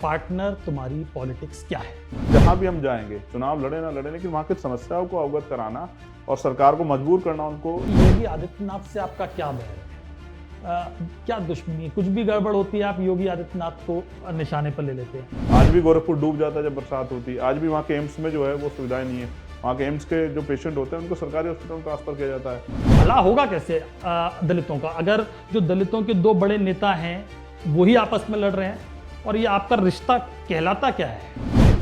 Partner तुम्हारी politics क्या है। जहां भी हम जाएंगे, चुनाव लड़े ना लड़े, लेकिन वहां की समस्याओं को अवगत कराना और सरकार को मजबूर करना उनको। योगी आदित्यनाथ से आपका क्या बैर है? क्या दुश्मनी? कुछ भी गड़बड़ होती है आप योगी आदित्यनाथ को निशाने पर ले लेते हैं। आज भी गोरखपुर डूब जाता है जब बरसात होती है। आज भी वहाँ के एम्स में जो है वो सुविधाएं नहीं है। वहाँ के एम्स के जो पेशेंट होते हैं उनको सरकारी हॉस्पिटल में ट्रांसफर किया जाता है। भला होगा कैसे दलितों का, अगर जो दलितों के दो बड़े नेता हैं वही आपस में लड़ रहे हैं, और ये आपका रिश्ता कहलाता क्या है?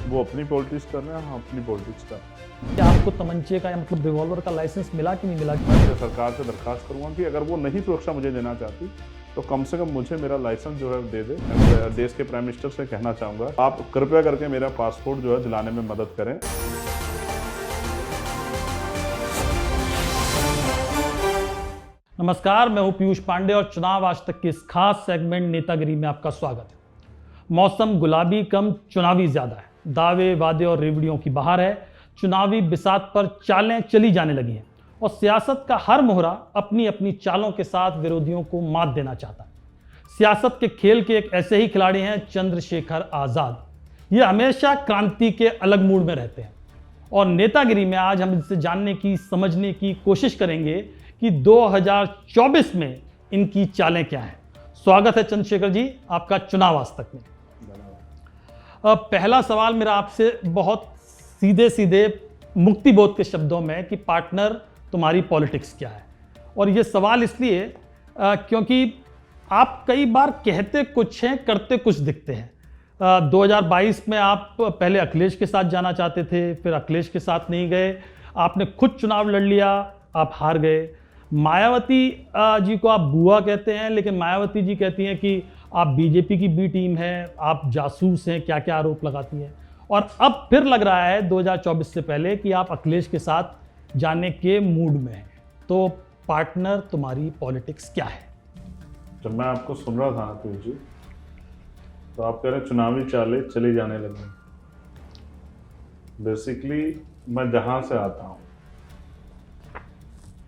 वो अपनी पॉलिटिक्स कर रहे हैं, हम अपनी पॉलिटिक्स कर रहे हैं। क्या आपको तमंचे का या मतलब रिवॉल्वर का लाइसेंस मिला कि नहीं मिला? मैं सरकार से दरखास्त करूँगा कि अगर वो नहीं सुरक्षा मुझे देना चाहती तो कम से कम मुझे मेरा लाइसेंस जो है दे दे। मैं देश के प्राइम मिनिस्टर से कहना चाहूँगा, आप कृपया करके मेरा पासपोर्ट जो है दिलाने में मदद करें। नमस्कार, मैं हूं पीयूष पांडे और चुनाव आज तक के इस खास सेगमेंट नेतागिरी में आपका स्वागत है। मौसम गुलाबी कम चुनावी ज्यादा है, दावे वादे और रेवड़ियों की बहार है। चुनावी बिसात पर चालें चली जाने लगी हैं और सियासत का हर मोहरा अपनी अपनी चालों के साथ विरोधियों को मात देना चाहता है। सियासत के खेल के एक ऐसे ही खिलाड़ी हैं चंद्रशेखर आजाद। ये हमेशा क्रांति के अलग मूड में रहते हैं और नेतागिरी में आज हम इनसे जानने की, समझने की कोशिश करेंगे कि 2024 में इनकी चालें क्या हैं। स्वागत है चंद्रशेखर जी आपका चुनाव आज तक में। पहला सवाल मेरा आपसे बहुत सीधे सीधे मुक्तिबोध के शब्दों में कि पार्टनर तुम्हारी पॉलिटिक्स क्या है। और ये सवाल इसलिए क्योंकि आप कई बार कहते कुछ हैं, करते कुछ दिखते हैं। 2022 में आप पहले अखिलेश के साथ जाना चाहते थे, फिर अखिलेश के साथ नहीं गए, आपने खुद चुनाव लड़ लिया, आप हार गए। मायावती जी को आप बुआ कहते हैं, लेकिन मायावती जी कहती हैं कि आप बीजेपी की बी टीम है, आप जासूस हैं, क्या क्या आरोप लगाती हैं। और अब फिर लग रहा है 2024 से पहले कि आप अखिलेश के साथ जाने के मूड में हैं। तो पार्टनर तुम्हारी पॉलिटिक्स क्या है? जब मैं आपको सुन रहा था ना जी, तो आप कह रहे चुनावी चालें चली जाने लगी। बेसिकली मैं जहां से आता हूं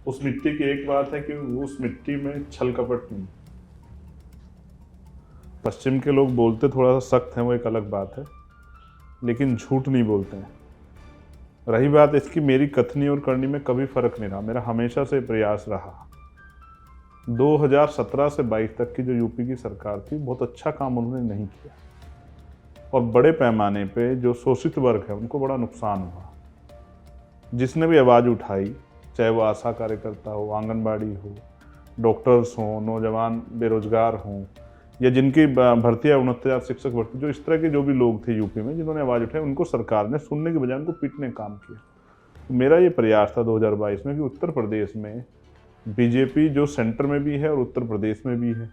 उस मिट्टी की एक बात है कि उस मिट्टी में छल कपट नहीं। पश्चिम के लोग बोलते थोड़ा सा सख्त हैं, वो एक अलग बात है, लेकिन झूठ नहीं बोलते हैं। रही बात इसकी, मेरी कथनी और करनी में कभी फर्क नहीं रहा। मेरा हमेशा से प्रयास रहा। 2017 से 22 तक की जो यूपी की सरकार थी, बहुत अच्छा काम उन्होंने नहीं किया और बड़े पैमाने पे जो शोषित वर्ग है उनको बड़ा नुकसान हुआ। जिसने भी आवाज़ उठाई, चाहे वो आशा कार्यकर्ता हो, आंगनबाड़ी हो, डॉक्टर्स हों, नौजवान बेरोजगार हों, या जिनकी भर्ती है 69,000 शिक्षक भर्ती, जो इस तरह के जो भी लोग थे यूपी में जिन्होंने आवाज़ उठाई, उनको सरकार ने सुनने के बजाय उनको पीटने का काम किया। तो मेरा ये प्रयास था 2022 में कि उत्तर प्रदेश में बीजेपी जो सेंटर में भी है और उत्तर प्रदेश में भी है,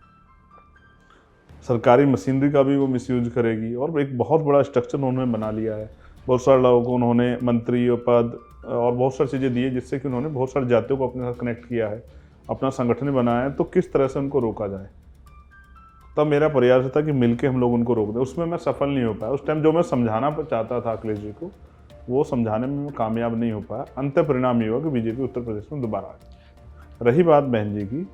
सरकारी मशीनरी का भी वो मिसयूज करेगी और एक बहुत बड़ा स्ट्रक्चर उन्होंने बना लिया है। बहुत सारे लोगों को उन्होंने मंत्री और पद और बहुत सारी चीज़ें दी है, जिससे कि उन्होंने बहुत सारी जातियों को अपने साथ कनेक्ट किया है, अपना संगठन बनाया है। तो किस तरह से उनको रोका जाए, तब मेरा प्रयास था कि मिलके हम लोग उनको रोक दें। उसमें मैं सफल नहीं हो पाया। उस टाइम जो मैं समझाना चाहता था अखिलेश जी को, वो समझाने में मैं कामयाब नहीं हो पाया। अंत परिणाम ये हुआ कि बीजेपी उत्तर प्रदेश में दोबारा आ गई। रही बात बहन जी की,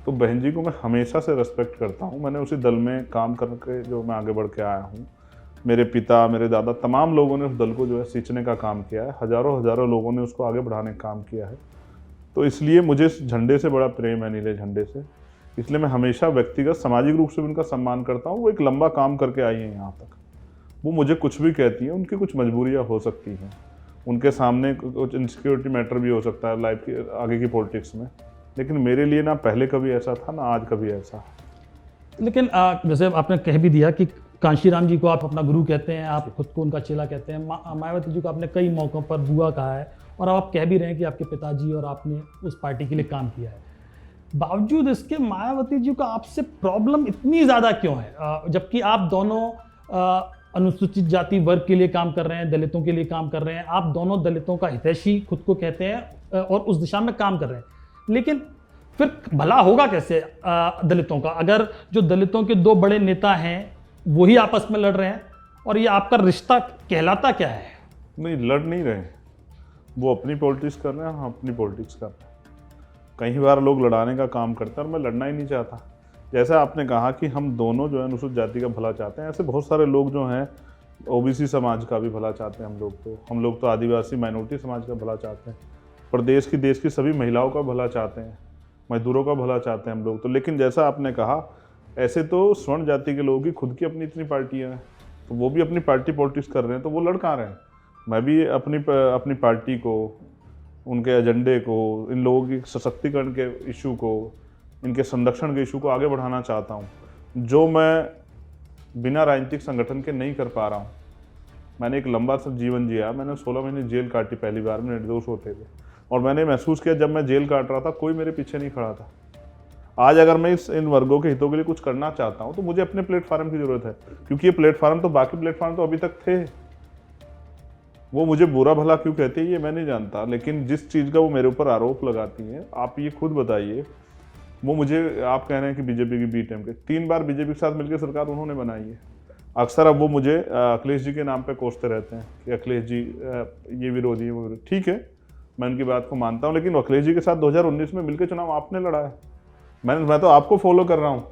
तो बहन जी को मैं हमेशा से रेस्पेक्ट करता हूँ। मैंने उसी दल में काम करके जो मैं आगे बढ़ के आया हूँ। मेरे पिता, मेरे दादा, तमाम लोगों ने उस दल को जो है सींचने का काम किया है। हज़ारों लोगों ने उसको आगे बढ़ाने का काम किया है। तो इसलिए मुझे इस झंडे से बड़ा प्रेम है, नीले झंडे से। इसलिए मैं हमेशा व्यक्तिगत सामाजिक रूप से भी उनका सम्मान करता हूँ। वो एक लंबा काम करके आई हैं यहाँ तक। वो मुझे कुछ भी कहती हैं, उनकी कुछ मजबूरियाँ हो सकती हैं, उनके सामने कुछ इनसिक्योरिटी मैटर भी हो सकता है लाइफ की आगे की पॉलिटिक्स में, लेकिन मेरे लिए ना पहले कभी ऐसा था ना आज कभी ऐसा। लेकिन जैसे आपने कह भी दिया कि कांशीराम जी को आप अपना गुरु कहते हैं, आप खुद को उनका चेला कहते हैं। मायावती जी को आपने कई मौक़ों पर बुआ कहा है और अब आप कह भी रहे हैं कि आपके पिताजी और आपने उस पार्टी के लिए काम किया है। बावजूद इसके मायावती जी को आपसे प्रॉब्लम इतनी ज़्यादा क्यों है, जबकि आप दोनों अनुसूचित जाति वर्ग के लिए काम कर रहे हैं, दलितों के लिए काम कर रहे हैं, आप दोनों दलितों का हितैषी खुद को कहते हैं और उस दिशा में काम कर रहे हैं। लेकिन फिर भला होगा कैसे दलितों का, अगर जो दलितों के दो बड़े नेता हैं वही आपस में लड़ रहे हैं, और ये आपका रिश्ता कहलाता क्या है? नहीं, लड़ नहीं रहे, वो अपनी पॉलिटिक्स कर रहे हैं, हम अपनी पॉलिटिक्स कर रहे हैं। कई बार लोग लड़ाने का काम करते हैं और मैं लड़ना ही नहीं चाहता। जैसा आपने कहा कि हम दोनों जो है अनुसूचित जाति का भला चाहते हैं, ऐसे बहुत सारे लोग जो हैं ओबीसी समाज का भी भला चाहते हैं। हम लोग तो आदिवासी माइनॉरिटी समाज का भला चाहते हैं, प्रदेश की सभी महिलाओं का भला चाहते हैं, मजदूरों का भला चाहते हैं हम लोग तो। लेकिन जैसा आपने कहा, ऐसे तो स्वर्ण जाति के लोगों की खुद की अपनी इतनी पार्टियां हैं, तो वो भी अपनी पार्टी पॉलिटिक्स कर रहे हैं, तो वो लड़ कहाँ रहे हैं। मैं भी अपनी पार्टी को, उनके एजेंडे को, इन लोगों की सशक्तिकरण के इशू को, इनके संरक्षण के इशू को आगे बढ़ाना चाहता हूँ, जो मैं बिना राजनीतिक संगठन के नहीं कर पा रहा हूँ। मैंने एक लंबा सा जीवन जिया, मैंने 16 महीने जेल काटी पहली बार में निर्दोष होते हुए, और मैंने महसूस किया जब मैं जेल काट रहा था कोई मेरे पीछे नहीं खड़ा था। आज अगर मैं इन वर्गों के हितों के लिए कुछ करना चाहता हूँ तो मुझे अपने प्लेटफार्म की जरूरत है, क्योंकि ये प्लेटफार्म तो बाकी प्लेटफार्म तो अभी तक थे। वो मुझे बुरा भला क्यों कहती है ये मैं नहीं जानता, लेकिन जिस चीज़ का वो मेरे ऊपर आरोप लगाती हैं, आप ये खुद बताइए। वो मुझे, आप कह रहे हैं कि बीजेपी की बी टीम के 3 बार बीजेपी के साथ मिलकर सरकार उन्होंने बनाई है। अक्सर अब वो मुझे अखिलेश जी के नाम पे कोसते रहते हैं कि अखिलेश जी ये विरोधी है, वो विरोधी। ठीक है, मैं उनकी बात को मानता हूँ, लेकिन अखिलेश जी के साथ 2019 में मिलकर चुनाव आपने लड़ा है। मैं तो आपको फॉलो कर रहा हूँ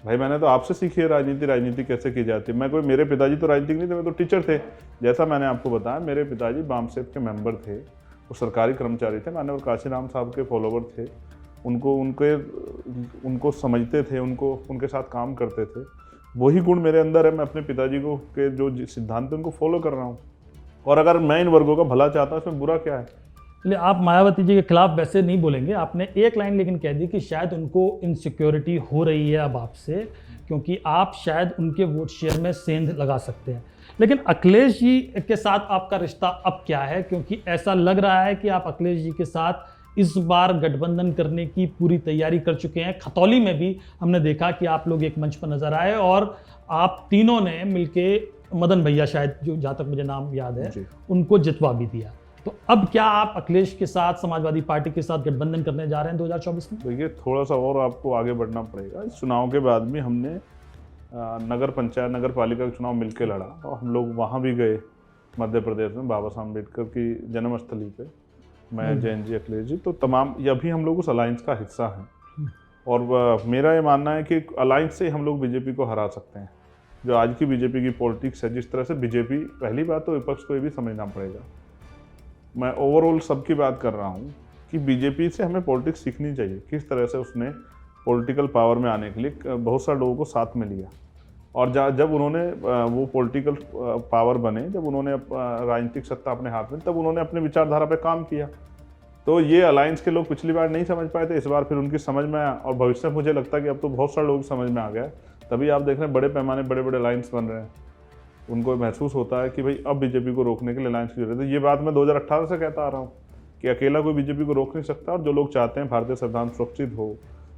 भाई, मैंने तो आपसे सीखी है राजनीति कैसे की जाती है। मैं कोई, मेरे पिताजी तो राजनीतिक नहीं थे, मैं तो टीचर थे। जैसा मैंने आपको बताया, मेरे पिताजी बामसेब के मेंबर थे, वो सरकारी कर्मचारी थे, माननीय काशीराम साहब के फॉलोवर थे। उनको समझते थे, उनके साथ काम करते थे। वही गुण मेरे अंदर है, मैं अपने पिताजी को के जो सिद्धांत उनको फॉलो कर रहा हूँ। और अगर मैं इन वर्गों का भला चाहता हूँ, इसमें बुरा क्या है। इसलिए आप मायावती जी के खिलाफ वैसे नहीं बोलेंगे। आपने एक लाइन लेकिन कह दी कि शायद उनको इनसिक्योरिटी हो रही है अब आपसे, क्योंकि आप शायद उनके वोट शेयर में सेंध लगा सकते हैं। लेकिन अखिलेश जी के साथ आपका रिश्ता अब क्या है, क्योंकि ऐसा लग रहा है कि आप अखिलेश जी के साथ इस बार गठबंधन करने की पूरी तैयारी कर चुके हैं। खतौली में भी हमने देखा कि आप लोग एक मंच पर नजर आए और आप तीनों ने मिलके मदन भैया, शायद जो जहाँ तक मुझे नाम याद है, उनको जितवा भी दिया। तो अब क्या आप अखिलेश के साथ, समाजवादी पार्टी के साथ गठबंधन करने जा रहे हैं 2024 में? देखिए, थोड़ा सा और आपको आगे बढ़ना पड़ेगा। इस चुनाव के बाद भी हमने नगर पंचायत, नगर पालिका का चुनाव मिलकर लड़ा, और हम लोग वहाँ भी गए मध्य प्रदेश में बाबा साहब अम्बेडकर की जन्मस्थली पे, मैं, जैन जी, अखिलेश जी, तो तमाम अभी हम लोग उस अलायंस का हिस्सा हैं। और मेरा ये मानना है कि अलायंस से हम लोग बीजेपी को हरा सकते हैं। जो आज की बीजेपी की पॉलिटिक्स है, जिस तरह से बीजेपी, पहली बात तो विपक्ष को ये भी समझना पड़ेगा, मैं ओवरऑल सबकी बात कर रहा हूँ कि बीजेपी से हमें पॉलिटिक्स सीखनी चाहिए। किस तरह से उसने पॉलिटिकल पावर में आने के लिए बहुत सारे लोगों को साथ में लिया, और जब उन्होंने वो पॉलिटिकल पावर बने, जब उन्होंने राजनीतिक सत्ता अपने हाथ में, तब उन्होंने अपने विचारधारा पे काम किया। तो ये अलायंस के लोग पिछली बार नहीं समझ पाए थे, इस बार फिर उनकी समझ में आया, और भविष्य में मुझे लगता है कि अब तो बहुत सारे लोग समझ में आ गया। तभी आप देख रहे हैं बड़े पैमाने बड़े बड़े अलायंस बन रहे हैं। उनको महसूस होता है कि भाई अब बीजेपी को रोकने के लिए अलायंस की जरूरत है। ये बात मैं 2018 से कहता आ रहा हूँ कि अकेला कोई बीजेपी को रोक नहीं सकता, और जो लोग चाहते हैं भारतीय संविधान सुरक्षित हो,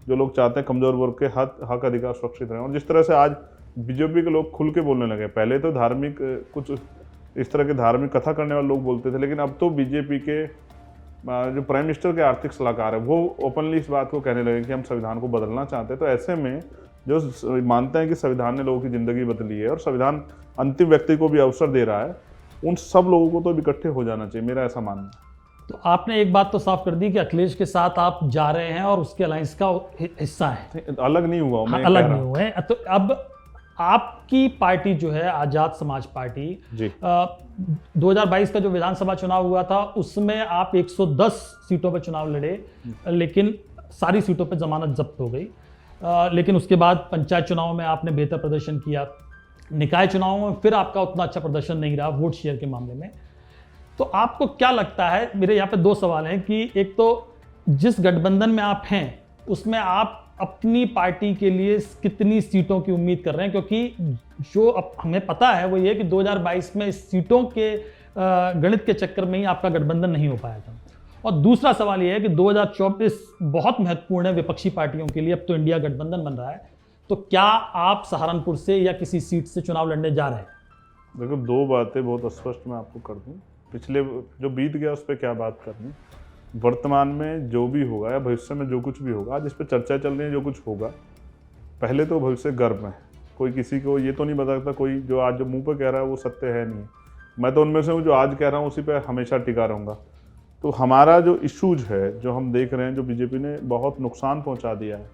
जो लोग चाहते हैं कमजोर वर्ग के हक अधिकार सुरक्षित रहें, और जिस तरह से आज बीजेपी के लोग खुल के बोलने लगे, पहले तो धार्मिक कुछ इस तरह के धार्मिक कथा करने वाले लोग बोलते थे, लेकिन अब तो बीजेपी के जो प्राइम मिनिस्टर के आर्थिक सलाहकार है वो ओपनली इस बात को कहने लगे कि हम संविधान को बदलना चाहते हैं। तो ऐसे में जो मानते हैं कि संविधान ने लोगों की ज़िंदगी बदली है और संविधान अंतिम व्यक्ति को भी अवसर दे रहा है, उन सब लोगों को तो इकट्ठे हो जाना चाहिए, मेरा ऐसा मानना है। तो आपने एक बात तो साफ कर दी कि अखिलेश के साथ आप जा रहे हैं और उसके अलायंस का हिस्सा है। अलग नहीं हुआ, मैं अलग नहीं हुए। तो अब आपकी पार्टी जो है आजाद समाज पार्टी जी, 2022 का जो विधानसभा चुनाव हुआ था उसमें आप 110 सीटों पर चुनाव लड़े, लेकिन सारी सीटों पर जमानत जब्त हो गई। लेकिन उसके बाद पंचायत चुनाव में आपने बेहतर प्रदर्शन किया, निकाय चुनावों में फिर आपका उतना अच्छा प्रदर्शन नहीं रहा वोट शेयर के मामले में। तो आपको क्या लगता है, मेरे यहाँ पे 2 सवाल हैं कि एक तो जिस गठबंधन में आप हैं उसमें आप अपनी पार्टी के लिए कितनी सीटों की उम्मीद कर रहे हैं, क्योंकि जो अब हमें पता है वो ये कि 2022 में इस सीटों के गणित के चक्कर में ही आपका गठबंधन नहीं हो पाया था। और दूसरा सवाल ये है कि 2024 बहुत महत्वपूर्ण है विपक्षी पार्टियों के लिए, अब तो इंडिया गठबंधन बन रहा है, तो क्या आप सहारनपुर से या किसी सीट से चुनाव लड़ने जा रहे हैं? देखो, 2 बातें बहुत स्पष्ट मैं आपको कर दूं। पिछले जो बीत गया उस पर क्या बात करनी, वर्तमान में जो भी होगा या भविष्य में जो कुछ भी होगा, जिस पर चर्चा चल रही है, जो कुछ होगा, पहले तो भविष्य गर्भ में कोई किसी को ये तो नहीं बता सकता, कोई जो आज जो मुंह पे कह रहा है वो सत्य है नहीं। मैं तो उनमें से हूँ जो आज कह रहा हूँ उसी पे हमेशा टिका रहूँगा। तो हमारा जो इशूज है, जो हम देख रहे हैं, जो बीजेपी ने बहुत नुकसान पहुँचा दिया है,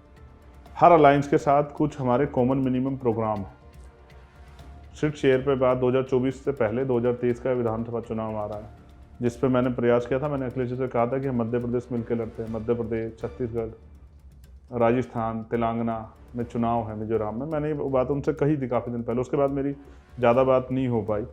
हर अलायंस के साथ कुछ हमारे कॉमन मिनिमम प्रोग्राम है। सीट शेयर पे बात 2024 से पहले 2023 का विधानसभा चुनाव आ रहा है, जिस पे मैंने प्रयास किया था। मैंने अखिलेश जी से कहा था कि हम मध्य प्रदेश मिलकर लड़ते हैं। मध्य प्रदेश, छत्तीसगढ़, राजस्थान, तेलंगाना में चुनाव है, मिजोरम में। मैंने ये बात उनसे कही थी काफ़ी दिन पहले, उसके बाद मेरी ज़्यादा बात नहीं हो पाई।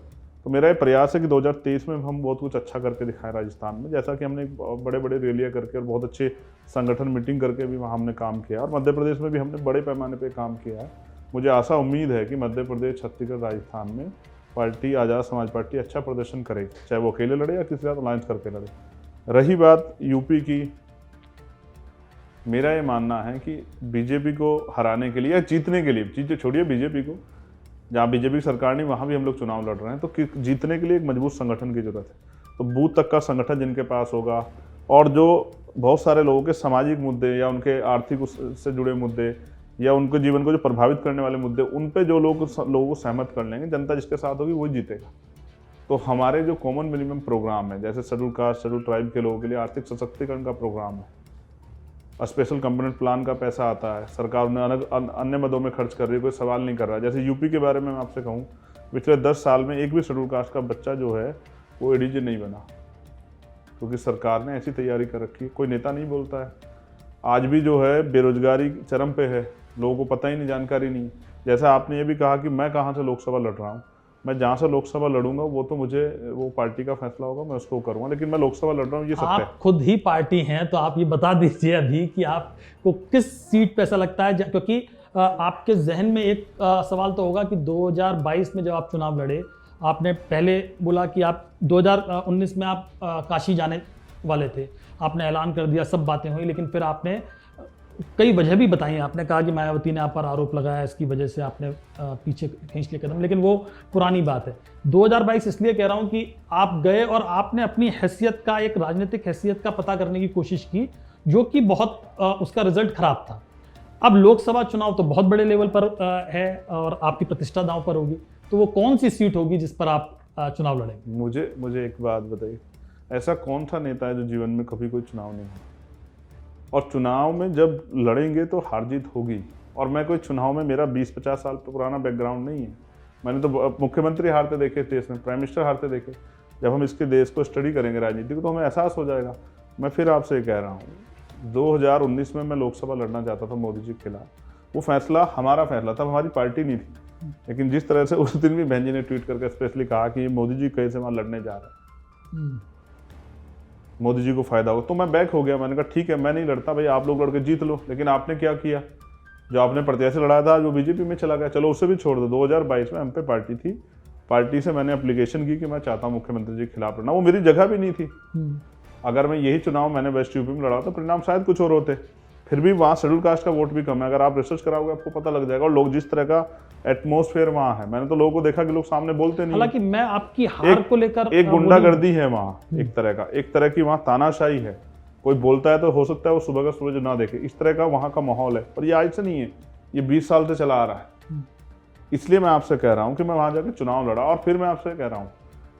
तो मेरा ये प्रयास है कि 2023 में हम बहुत कुछ अच्छा करके दिखाएं राजस्थान में, जैसा कि हमने बड़े बड़े रैलियाँ करके और बहुत अच्छे संगठन मीटिंग करके भी वहाँ हमने काम किया, और मध्य प्रदेश में भी हमने बड़े पैमाने पर काम किया है। मुझे आशा उम्मीद है कि मध्य प्रदेश, छत्तीसगढ़, राजस्थान में पार्टी आज़ाद समाज पार्टी अच्छा प्रदर्शन करेगी, चाहे वो अकेले लड़े या किसी के साथ अलायंस करके लड़े। रही बात यूपी की, मेरा ये मानना है कि बीजेपी को हराने के लिए या जीतने के लिए, चीज़ें छोड़िए बीजेपी को, जहाँ बीजेपी की सरकार नहीं वहाँ भी हम लोग चुनाव लड़ रहे हैं, तो जीतने के लिए एक मजबूत संगठन की जरूरत है। तो बूथ तक का संगठन जिनके पास होगा, और जो बहुत सारे लोगों के सामाजिक मुद्दे या उनके आर्थिक से जुड़े मुद्दे या उनके जीवन को जो प्रभावित करने वाले मुद्दे, उन पे जो लोगों को सहमत कर लेंगे, जनता जिसके साथ होगी वही जीतेगा। तो हमारे जो कॉमन मिनिमम प्रोग्राम है, जैसे शेड्यूल कास्ट, शेड्यूल ट्राइब के लोगों के लिए आर्थिक सशक्तिकरण का प्रोग्राम है, स्पेशल कंपोनेंट प्लान का पैसा आता है, सरकार उन्हें अन्य मदों में खर्च कर रही है, कोई सवाल नहीं कर रहा है। जैसे यूपी के बारे में मैं आपसे कहूँ, पिछले 10 साल में एक भी शेड्यूल कास्ट का बच्चा जो है वो एडीजे नहीं बना, क्योंकि सरकार ने ऐसी तैयारी कर रखी है, कोई नेता नहीं बोलता है। आज भी जो है बेरोजगारी चरम पे है, लोगों को पता ही नहीं, जानकारी नहीं। जैसा आपने ये भी कहा कि मैं कहाँ से लोकसभा लड़ रहा हूँ, मैं जहाँ से लोकसभा लड़ूंगा वो तो मुझे वो पार्टी का फैसला होगा, मैं उसको करूँगा, लेकिन मैं लोकसभा लड़ रहा हूँ ये सत्य है। आप खुद ही पार्टी हैं, तो आप ये बता दीजिए अभी कि आपको किस सीट पे ऐसा लगता है, क्योंकि आपके जहन में एक सवाल तो होगा कि 2022 में जब आप चुनाव लड़े, आपने पहले बोला कि आप 2019 में आप काशी जाने वाले थे, आपने ऐलान कर दिया, सब बातें हुई, लेकिन फिर आपने कई वजह भी बताई। आपने कहा कि मायावती ने आप पर आरोप लगाया, इसकी वजह से आपने पीछे खींच लिया कदम, लेकिन वो पुरानी बात है। 2022 इसलिए कह रहा हूं कि आप गए और आपने अपनी हैसियत का, एक राजनीतिक हैसियत का पता करने की कोशिश की, जो कि बहुत उसका रिजल्ट खराब था। अब लोकसभा चुनाव तो बहुत बड़े लेवल पर है और आपकी प्रतिष्ठा दांव पर होगी, तो वो कौन सी सीट होगी जिस पर आप चुनाव लड़ेंगे? मुझे एक बात बताइए, ऐसा कौन सा नेता है जो जीवन में कभी कोई चुनाव नहीं हुआ? और चुनाव में जब लड़ेंगे तो हार जीत होगी। और मैं कोई चुनाव में, मेरा 20-50 साल पुराना बैकग्राउंड नहीं है। मैंने तो मुख्यमंत्री हारते देखे देश में, प्राइम मिनिस्टर हारते देखे। जब हम इसके देश को स्टडी करेंगे राजनीति को, तो हमें एहसास हो जाएगा। मैं फिर आपसे कह रहा हूँ, 2019 में मैं लोकसभा लड़ना चाहता था मोदी जी के खिलाफ। वो फैसला हमारा फैसला था, हमारी पार्टी नहीं थी। लेकिन जिस तरह से उस दिन भी बहन जी ने ट्वीट करके स्पेशली कहा कि ये मोदी जी कैसे वहाँ लड़ने जा रहे हैं, मोदी जी को फायदा हो, तो मैं बैक हो गया। मैंने कहा ठीक है, मैं नहीं लड़ता भाई, आप लोग लड़के जीत लो। लेकिन आपने क्या किया, जो आपने प्रत्याशी लड़ाया था वो बीजेपी में चला गया। चलो उसे भी छोड़ दो। 2022 में हम पे पार्टी थी, पार्टी से मैंने एप्लीकेशन की कि मैं चाहता हूँ मुख्यमंत्री जी के खिलाफ लड़ना। वो मेरी जगह भी नहीं थी। अगर मैं यही चुनाव मैंने वेस्ट यूपी में लड़ा तो परिणाम शायद कुछ और होते। फिर भी वहाँ शेड्यूल कास्ट का वोट भी कम है। अगर आप रिसर्च कराओगे आपको पता लग जाएगा। और लोग जिस तरह का एटमॉस्फेयर वहाँ है, मैंने तो लोगों को देखा कि लोग सामने बोलते नहीं। हालांकि मैं आपकी हार को लेकर, एक गुंडागर्दी है वहाँ, एक तरह की वहाँ तानाशाही है। कोई बोलता है तो हो सकता है वो सुबह का सूरज ना देखे, इस तरह का वहाँ का माहौल है। और ये आज से नहीं है, ये 20 साल से चला आ रहा है। इसलिए मैं आपसे कह रहा हूँ कि मैं वहाँ जाकर चुनाव लड़ा। और फिर मैं आपसे कह रहा हूँ,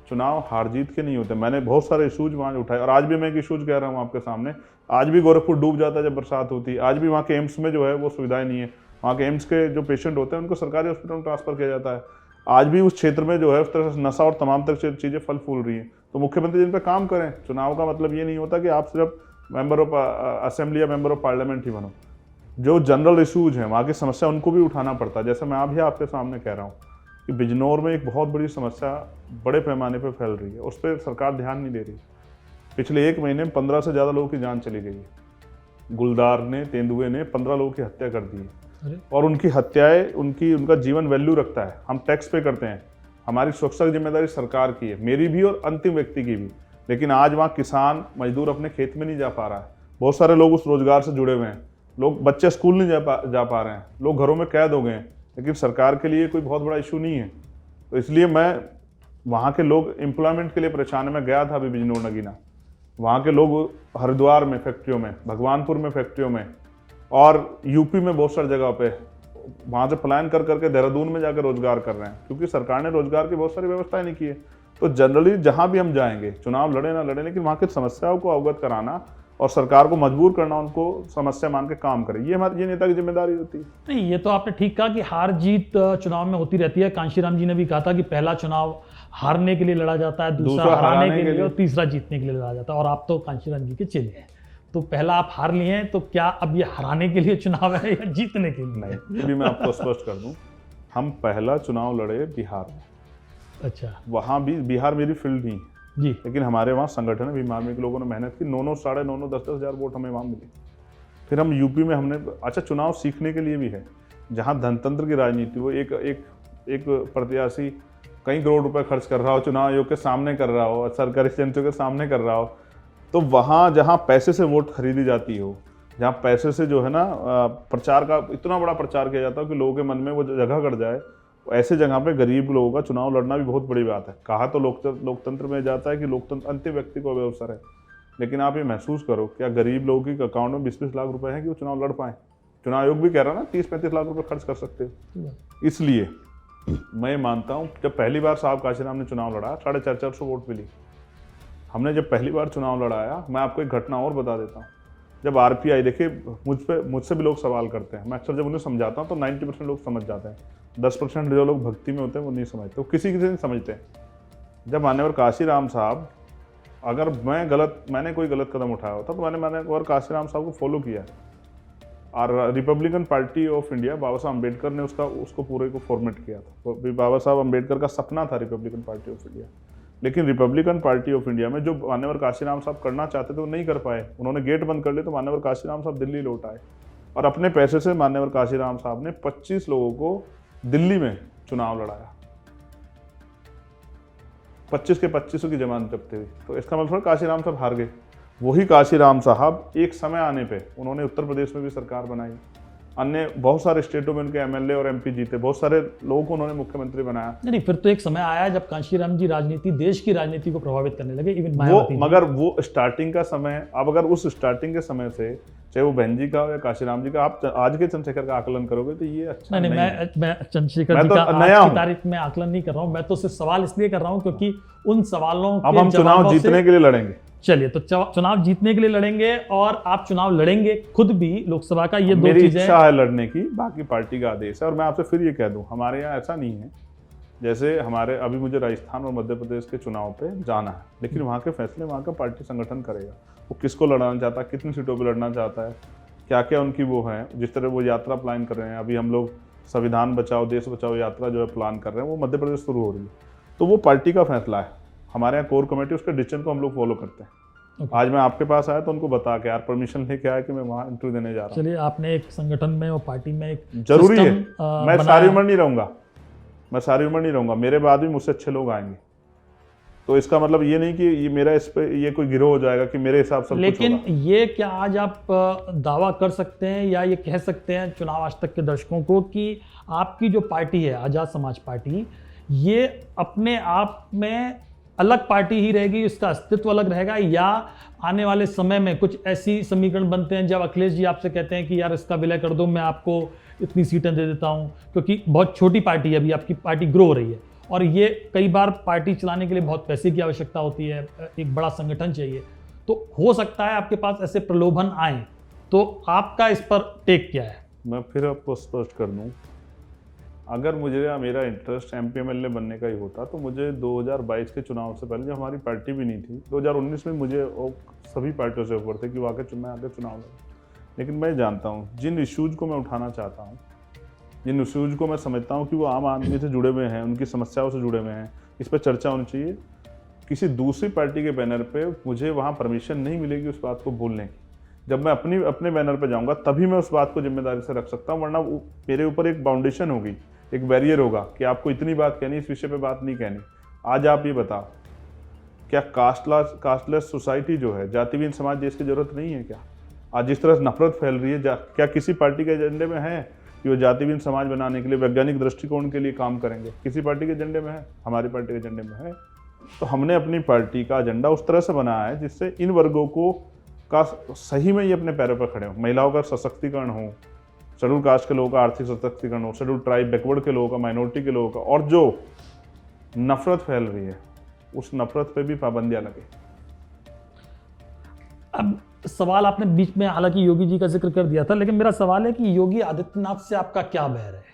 चुनाव हार जीत के नहीं होते। मैंने बहुत सारे इशूज वहाँ उठाए, और आज भी मैं एक इशूज कह रहा हूँ आपके सामने। आज भी गोरखपुर डूब जाता है जब बरसात होती है। आज भी वहाँ के एम्स में जो है वो सुविधाएं नहीं है। वहाँ के एम्स के जो पेशेंट होते हैं उनको सरकारी हॉस्पिटल में ट्रांसफर किया जाता है। आज भी उस क्षेत्र में जो है उस तरह से नशा और तमाम तरह की चीज़ें फल फूल रही हैं। तो मुख्यमंत्री जिन पर काम करें। चुनाव का मतलब ये नहीं होता कि आप सिर्फ मेंबर ऑफ असेंबली या मेंबर ऑफ पार्लियामेंट ही बनो। जो जनरल इशूज हैं, वहाँ की समस्या, उनको भी उठाना पड़ता है। जैसे मैं अभी आपके सामने कह रहा हूँ कि बिजनौर में एक बहुत बड़ी समस्या बड़े पैमाने पर फैल रही है, उस पर सरकार ध्यान नहीं दे रही। पिछले 1 महीने में 15 से ज़्यादा लोगों की जान चली गई है। गुलदार ने, तेंदुए ने 15 लोगों की हत्या कर दी है। और उनकी हत्याएं, उनका जीवन वैल्यू रखता है। हम टैक्स पे करते हैं, हमारी सुरक्षा की जिम्मेदारी सरकार की है, मेरी भी और अंतिम व्यक्ति की भी। लेकिन आज वहाँ किसान मजदूर अपने खेत में नहीं जा पा रहा है। बहुत सारे लोग उस रोजगार से जुड़े हुए हैं। लोग, बच्चे स्कूल नहीं जा पा रहे हैं। लोग घरों में कैद हो गए हैं। लेकिन सरकार के लिए कोई बहुत बड़ा इशू नहीं है। तो इसलिए मैं, वहाँ के लोग एम्प्लॉयमेंट के लिए परेशान है। मैं गया था अभी बिजनौर नगीना, वहाँ के लोग हरिद्वार में फैक्ट्रियों में, भगवानपुर में फैक्ट्रियों में, और यूपी में बहुत सारी जगह पे वहाँ से पलायन कर करके देहरादून में जाकर रोजगार कर रहे हैं, क्योंकि सरकार ने रोजगार की बहुत सारी व्यवस्थाएं नहीं की है। तो जनरली जहाँ भी हम जाएंगे, चुनाव लड़े ना लड़े, लेकिन वहाँ की समस्याओं को अवगत कराना और सरकार को मजबूर करना उनको समस्या मान के काम करे। ये नेता की जिम्मेदारी होती है। नहीं, ये तो आपने ठीक कहा कि हार जीत चुनाव में होती रहती है। कांशीराम जी ने भी कहा था कि पहला चुनाव हारने के लिए लड़ा जाता है, दूसरा हराने के लिए और तीसरा जीतने के लिए लड़ा जाता है। और आप तो कांशीराम जी के चेले हैं, तो पहला आप हार लिए हैं, तो क्या अब ये हराने के लिए चुनाव है या जीतने के लिए? नहीं, अभी मैं आपको स्पष्ट कर दूं, हम पहला चुनाव लड़े बिहार में। अच्छा, वहाँ भी बिहार मेरी फील्ड नहीं जी, लेकिन हमारे वहाँ संगठन है, भीम आर्मी के लोगों ने मेहनत की, 9-9, 9.5, 10-10 हज़ार वोट हमें वहाँ मिले। फिर हम यूपी में हमने, अच्छा चुनाव सीखने के लिए भी है। जहाँ धनतंत्र की राजनीति हो, एक प्रत्याशी कई करोड़ रुपए खर्च कर रहा हो, चुनाव आयोग के सामने कर रहा हो, सरकारी एजेंसियों के सामने कर रहा हो, तो वहाँ जहाँ पैसे से वोट खरीदी जाती हो, जहाँ पैसे से जो है ना प्रचार का इतना बड़ा प्रचार किया जाता है कि लोगों के मन में वो जगह गड़ जाए, ऐसे जगह पे गरीब लोगों का चुनाव लड़ना भी बहुत बड़ी बात है। कहा तो लोकतंत्र में जाता है कि लोकतंत्र अंतिम व्यक्ति को अवसर है, लेकिन आप ये महसूस करो, क्या गरीब लोगों की अकाउंट में 20-20 लाख रुपए हैं कि वो चुनाव लड़ पाए? चुनाव आयोग भी कह रहा ना 30-35 लाख रुपए खर्च कर सकते हो। इसलिए मैं मानता हूँ, जब पहली बार साहब काशीराम ने चुनाव लड़ा 450 वोट मिली। हमने जब पहली बार चुनाव लड़ाया, मैं आपको एक घटना और बता देता हूँ। जब आरपीआई, देखिए मुझसे भी लोग सवाल करते हैं, मैं अक्सर जब उन्हें समझाता हूँ तो 90% लोग समझ जाते हैं, 10% जो लोग भक्ति में होते हैं वो नहीं समझते, वो किसी नहीं समझते। जब मान्यवर काशीराम साहब, अगर मैंने कोई गलत कदम उठाया होता तो मैंने मान्यवर काशीराम साहब को फॉलो किया। और रिपब्लिकन पार्टी ऑफ इंडिया, बाबा साहब अम्बेडकर ने उसको पूरे को फॉर्मेट किया था। बाबा साहब अम्बेडकर का सपना था रिपब्लिकन पार्टी ऑफ इंडिया, लेकिन रिपब्लिकन पार्टी ऑफ इंडिया में जो मान्यवर काशीराम साहब करना चाहते थे वो नहीं कर पाए। उन्होंने गेट बंद कर लिए, तो मान्यवर काशीराम साहब दिल्ली लौट आए और अपने पैसे से मान्यवर काशीराम साहब ने 25 लोगों को दिल्ली में चुनाव लड़ाया, 25 के 25 की जमानत जब्त हुई। तो इसका मतलब काशीराम साहब हार गए। वही काशीराम साहब एक समय आने पे उन्होंने उत्तर प्रदेश में भी सरकार बनाई, अन्य बहुत सारे स्टेटों में उनके एमएलए और एमपी जीते, बहुत सारे लोगों को उन्होंने मुख्यमंत्री बनाया। नहीं, फिर तो एक समय आया जब कांशीराम जी राजनीति, देश की राजनीति को प्रभावित करने लगे, इवन मगर वो स्टार्टिंग का समय, अब अगर उस स्टार्टिंग के समय से, चाहे वो बहन जी का हो या काशीराम जी का, आप आज के चंद्रशेखर का आकलन करोगे तो ये अच्छा नहीं। मैं चंद्रशेखर जी का आज की तारीख में आकलन नहीं कर रहा हूँ, मैं तो सिर्फ सवाल इसलिए कर रहा हूँ क्योंकि उन सवालों अब हम चुनाव जीतने के लिए लड़ेंगे। चलिए, तो चुनाव जीतने के लिए लड़ेंगे और आप चुनाव लड़ेंगे खुद भी लोकसभा का, ये दो चीजें। मेरी इच्छा है लड़ने की, बाकी पार्टी का आदेश है। और मैं आपसे फिर ये कह दूं, हमारे यहाँ ऐसा नहीं है, जैसे हमारे अभी मुझे राजस्थान और मध्य प्रदेश के चुनाव पे जाना है, लेकिन वहाँ के फैसले वहाँ का पार्टी संगठन करेगा। वो किसको लड़ाना चाहता है, कितनी सीटों पर लड़ना चाहता है, क्या क्या उनकी वो है। जिस तरह वो यात्रा प्लान कर रहे हैं, अभी हम लोग संविधान बचाओ देश बचाओ यात्रा जो है प्लान कर रहे हैं, वो मध्य प्रदेश शुरू हो रही है, तो वो पार्टी का फैसला है। हमारे यहाँ कोर कमेटी, उसके डिसीजन को हम लोग फॉलो करते हैं। आज मैं आपके पास आया तो उनको बता के यार परमिशन लेके आया कि मैं वहाँ इंटरव्यू देने जा रहा हूँ। चलिए, आपने एक संगठन में और पार्टी में एक जरूरी है। मैं सारी उम्र नहीं रहूंगा, मेरे बाद भी मुझसे अच्छे लोग आएंगे। तो इसका मतलब ये नहीं कि ये मेरा इस पे ये कोई गिरोह हो जाएगा कि मेरे हिसाब से। लेकिन ये क्या आज आप दावा कर सकते हैं या ये कह सकते हैं चुनाव आज तक के दर्शकों को कि आपकी जो पार्टी है आज़ाद समाज पार्टी, ये अपने आप में अलग पार्टी ही रहेगी, इसका अस्तित्व अलग रहेगा, या आने वाले समय में कुछ ऐसी समीकरण बनते हैं जब अखिलेश जी आपसे कहते हैं कि यार इसका विलय कर दो, मैं आपको इतनी सीटें दे देता हूं, क्योंकि बहुत छोटी पार्टी है, अभी आपकी पार्टी ग्रो हो रही है और ये कई बार पार्टी चलाने के लिए बहुत पैसे की आवश्यकता होती है, एक बड़ा संगठन चाहिए, तो हो सकता है आपके पास ऐसे प्रलोभन आए, तो आपका इस पर टेक क्या है? मैं फिर आपको स्पष्ट कर दूं, अगर मेरा इंटरेस्ट एमपी एमएलए बनने का ही होता तो मुझे 2022 के चुनाव से पहले, जब हमारी पार्टी भी नहीं थी, 2019 में मुझे सभी पार्टियों से ऊपर थे कि वाकई मैं आगे चुनाव लड़ा। लेकिन मैं जानता हूँ जिन इश्यूज को मैं उठाना चाहता हूँ, जिन इश्यूज को मैं समझता हूँ कि वो आम आदमी से जुड़े हुए हैं, उनकी समस्याओं से जुड़े हुए हैं, इस पर चर्चा होनी चाहिए। किसी दूसरी पार्टी के बैनर पर मुझे वहाँ परमिशन नहीं मिलेगी उस बात को बोलने की। जब मैं अपने बैनर पर जाऊँगा तभी मैं उस बात को जिम्मेदारी से रख सकता हूँ, वरना मेरे ऊपर एक बाउंडेशन होगी, एक बैरियर होगा कि आपको इतनी बात कहनी, इस विषय पे बात नहीं कहनी। आज आप ये बताओ, क्या कास्टलेस सोसाइटी जो है, जातिहीन समाज देश की जरूरत नहीं है क्या? आज जिस तरह नफरत फैल रही है, क्या किसी पार्टी के एजेंडे में है कि वो जातिहीन समाज बनाने के लिए, वैज्ञानिक दृष्टिकोण के लिए काम करेंगे? किसी पार्टी के एजेंडे में है? हमारी पार्टी के एजेंडे में है। तो हमने अपनी पार्टी का एजेंडा उस तरह से बनाया है जिससे इन वर्गों को का सही में ये अपने पैरों पर खड़े हो, महिलाओं का सशक्तिकरण हो, शेड्यूल कास्ट के लोगों का आर्थिक सशक्तिकरण हो, शेड्यूल ट्राइब बैकवर्ड के लोगों का, माइनॉरिटी के लोगों का, और जो नफरत फैल रही है उस नफरत पे भी पाबंदियां लगे। अब सवाल आपने बीच में हालांकि योगी जी का जिक्र कर दिया था, लेकिन मेरा सवाल है कि योगी आदित्यनाथ से आपका क्या बैर है?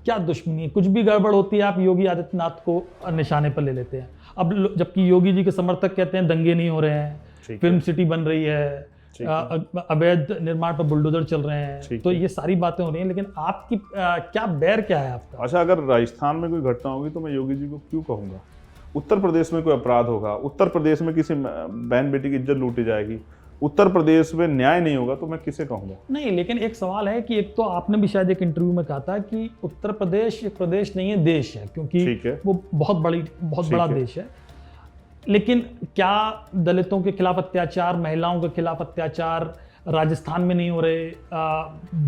क्या दुश्मनी है? कुछ भी गड़बड़ होती है आप योगी आदित्यनाथ को निशाने पर ले लेते हैं। अब जबकि योगी जी के समर्थक कहते हैं दंगे नहीं हो रहे हैं, फिल्म सिटी बन रही है, अवैध निर्माण पर बुलडोजर चल रहे हैं, तो ये सारी बातें हो रही हैं, लेकिन आपकी क्या बैर क्या है आपका? अच्छा, अगर राजस्थान में कोई घटना होगी तो मैं योगी जी को क्यों कहूँगा? उत्तर प्रदेश में कोई अपराध होगा, उत्तर प्रदेश में किसी बहन बेटी की इज्जत लूटी जाएगी, उत्तर प्रदेश में न्याय नहीं होगा, तो मैं किसे कहूँगा? नहीं, लेकिन एक सवाल है कि एक तो आपने भी शायद एक इंटरव्यू में कहा था कि उत्तर प्रदेश एक प्रदेश नहीं है, देश है, क्योंकि वो बहुत बड़ा देश है। लेकिन क्या दलितों के खिलाफ अत्याचार, महिलाओं के खिलाफ अत्याचार राजस्थान में नहीं हो रहे,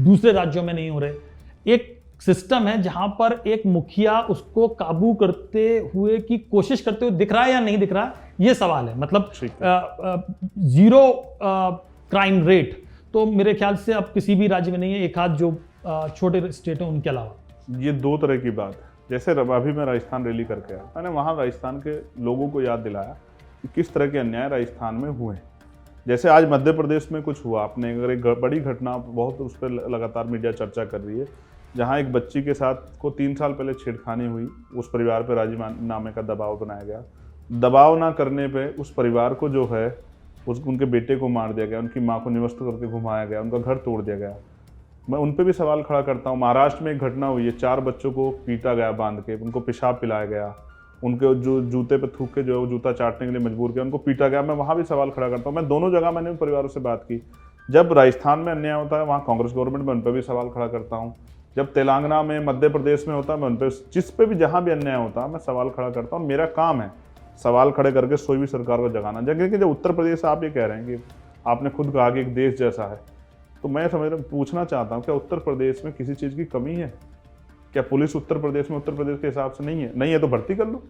दूसरे राज्यों में नहीं हो रहे? एक सिस्टम है जहां पर एक मुखिया उसको काबू करते हुए की कोशिश करते हुए दिख रहा है या नहीं दिख रहा है, ये सवाल है। मतलब जीरो क्राइम रेट तो मेरे ख्याल से अब किसी भी राज्य में नहीं है, एक आध जो छोटे स्टेट हैं उनके अलावा। ये दो तरह की बात है। जैसे अभी मैं राजस्थान रैली करके आया, मैंने वहाँ राजस्थान के लोगों को याद दिलाया कि किस तरह के अन्याय राजस्थान में हुए। जैसे आज मध्य प्रदेश में कुछ हुआ, आपने अगर एक बड़ी घटना बहुत उस पर लगातार मीडिया चर्चा कर रही है, जहाँ एक बच्ची के साथ को 3 साल पहले छेड़खानी हुई, उस परिवार पर राजीनामे का दबाव बनाया गया। दबाव ना करने पे उस परिवार को जो है उनके बेटे को मार दिया गया, उनकी माँ को निवस्त करके घुमाया गया, उनका घर तोड़ दिया गया। मैं उन पे भी सवाल खड़ा करता हूँ। महाराष्ट्र में एक घटना हुई है, 4 बच्चों को पीटा गया बांध के, उनको पेशाब पिलाया गया, उनके जो जूते पे थूक के जो है वो जूता चाटने के लिए मजबूर किया, उनको पीटा गया। मैं वहाँ भी सवाल खड़ा करता हूँ। मैं दोनों जगह मैंने उन परिवारों से बात की। जब राजस्थान में अन्याय होता है वहाँ कांग्रेस गवर्नमेंट में उन पर भी सवाल खड़ा करता हूँ। जब तेलंगाना में, मध्य प्रदेश में होता है, मैं उन पर, जिस पे भी जहाँ भी अन्याय होता है मैं सवाल खड़ा करता हूँ। मेरा काम है सवाल खड़े करके सोई भी सरकार को जगाना। जगह कि जब उत्तर प्रदेश आप ये कह रहे हैं कि आपने खुद कहा कि एक देश जैसा है, तो मैं पूछना चाहता हूँ क्या उत्तर प्रदेश में किसी चीज़ की कमी है? क्या पुलिस उत्तर प्रदेश में उत्तर प्रदेश के हिसाब से नहीं है? नहीं है तो भर्ती कर लो।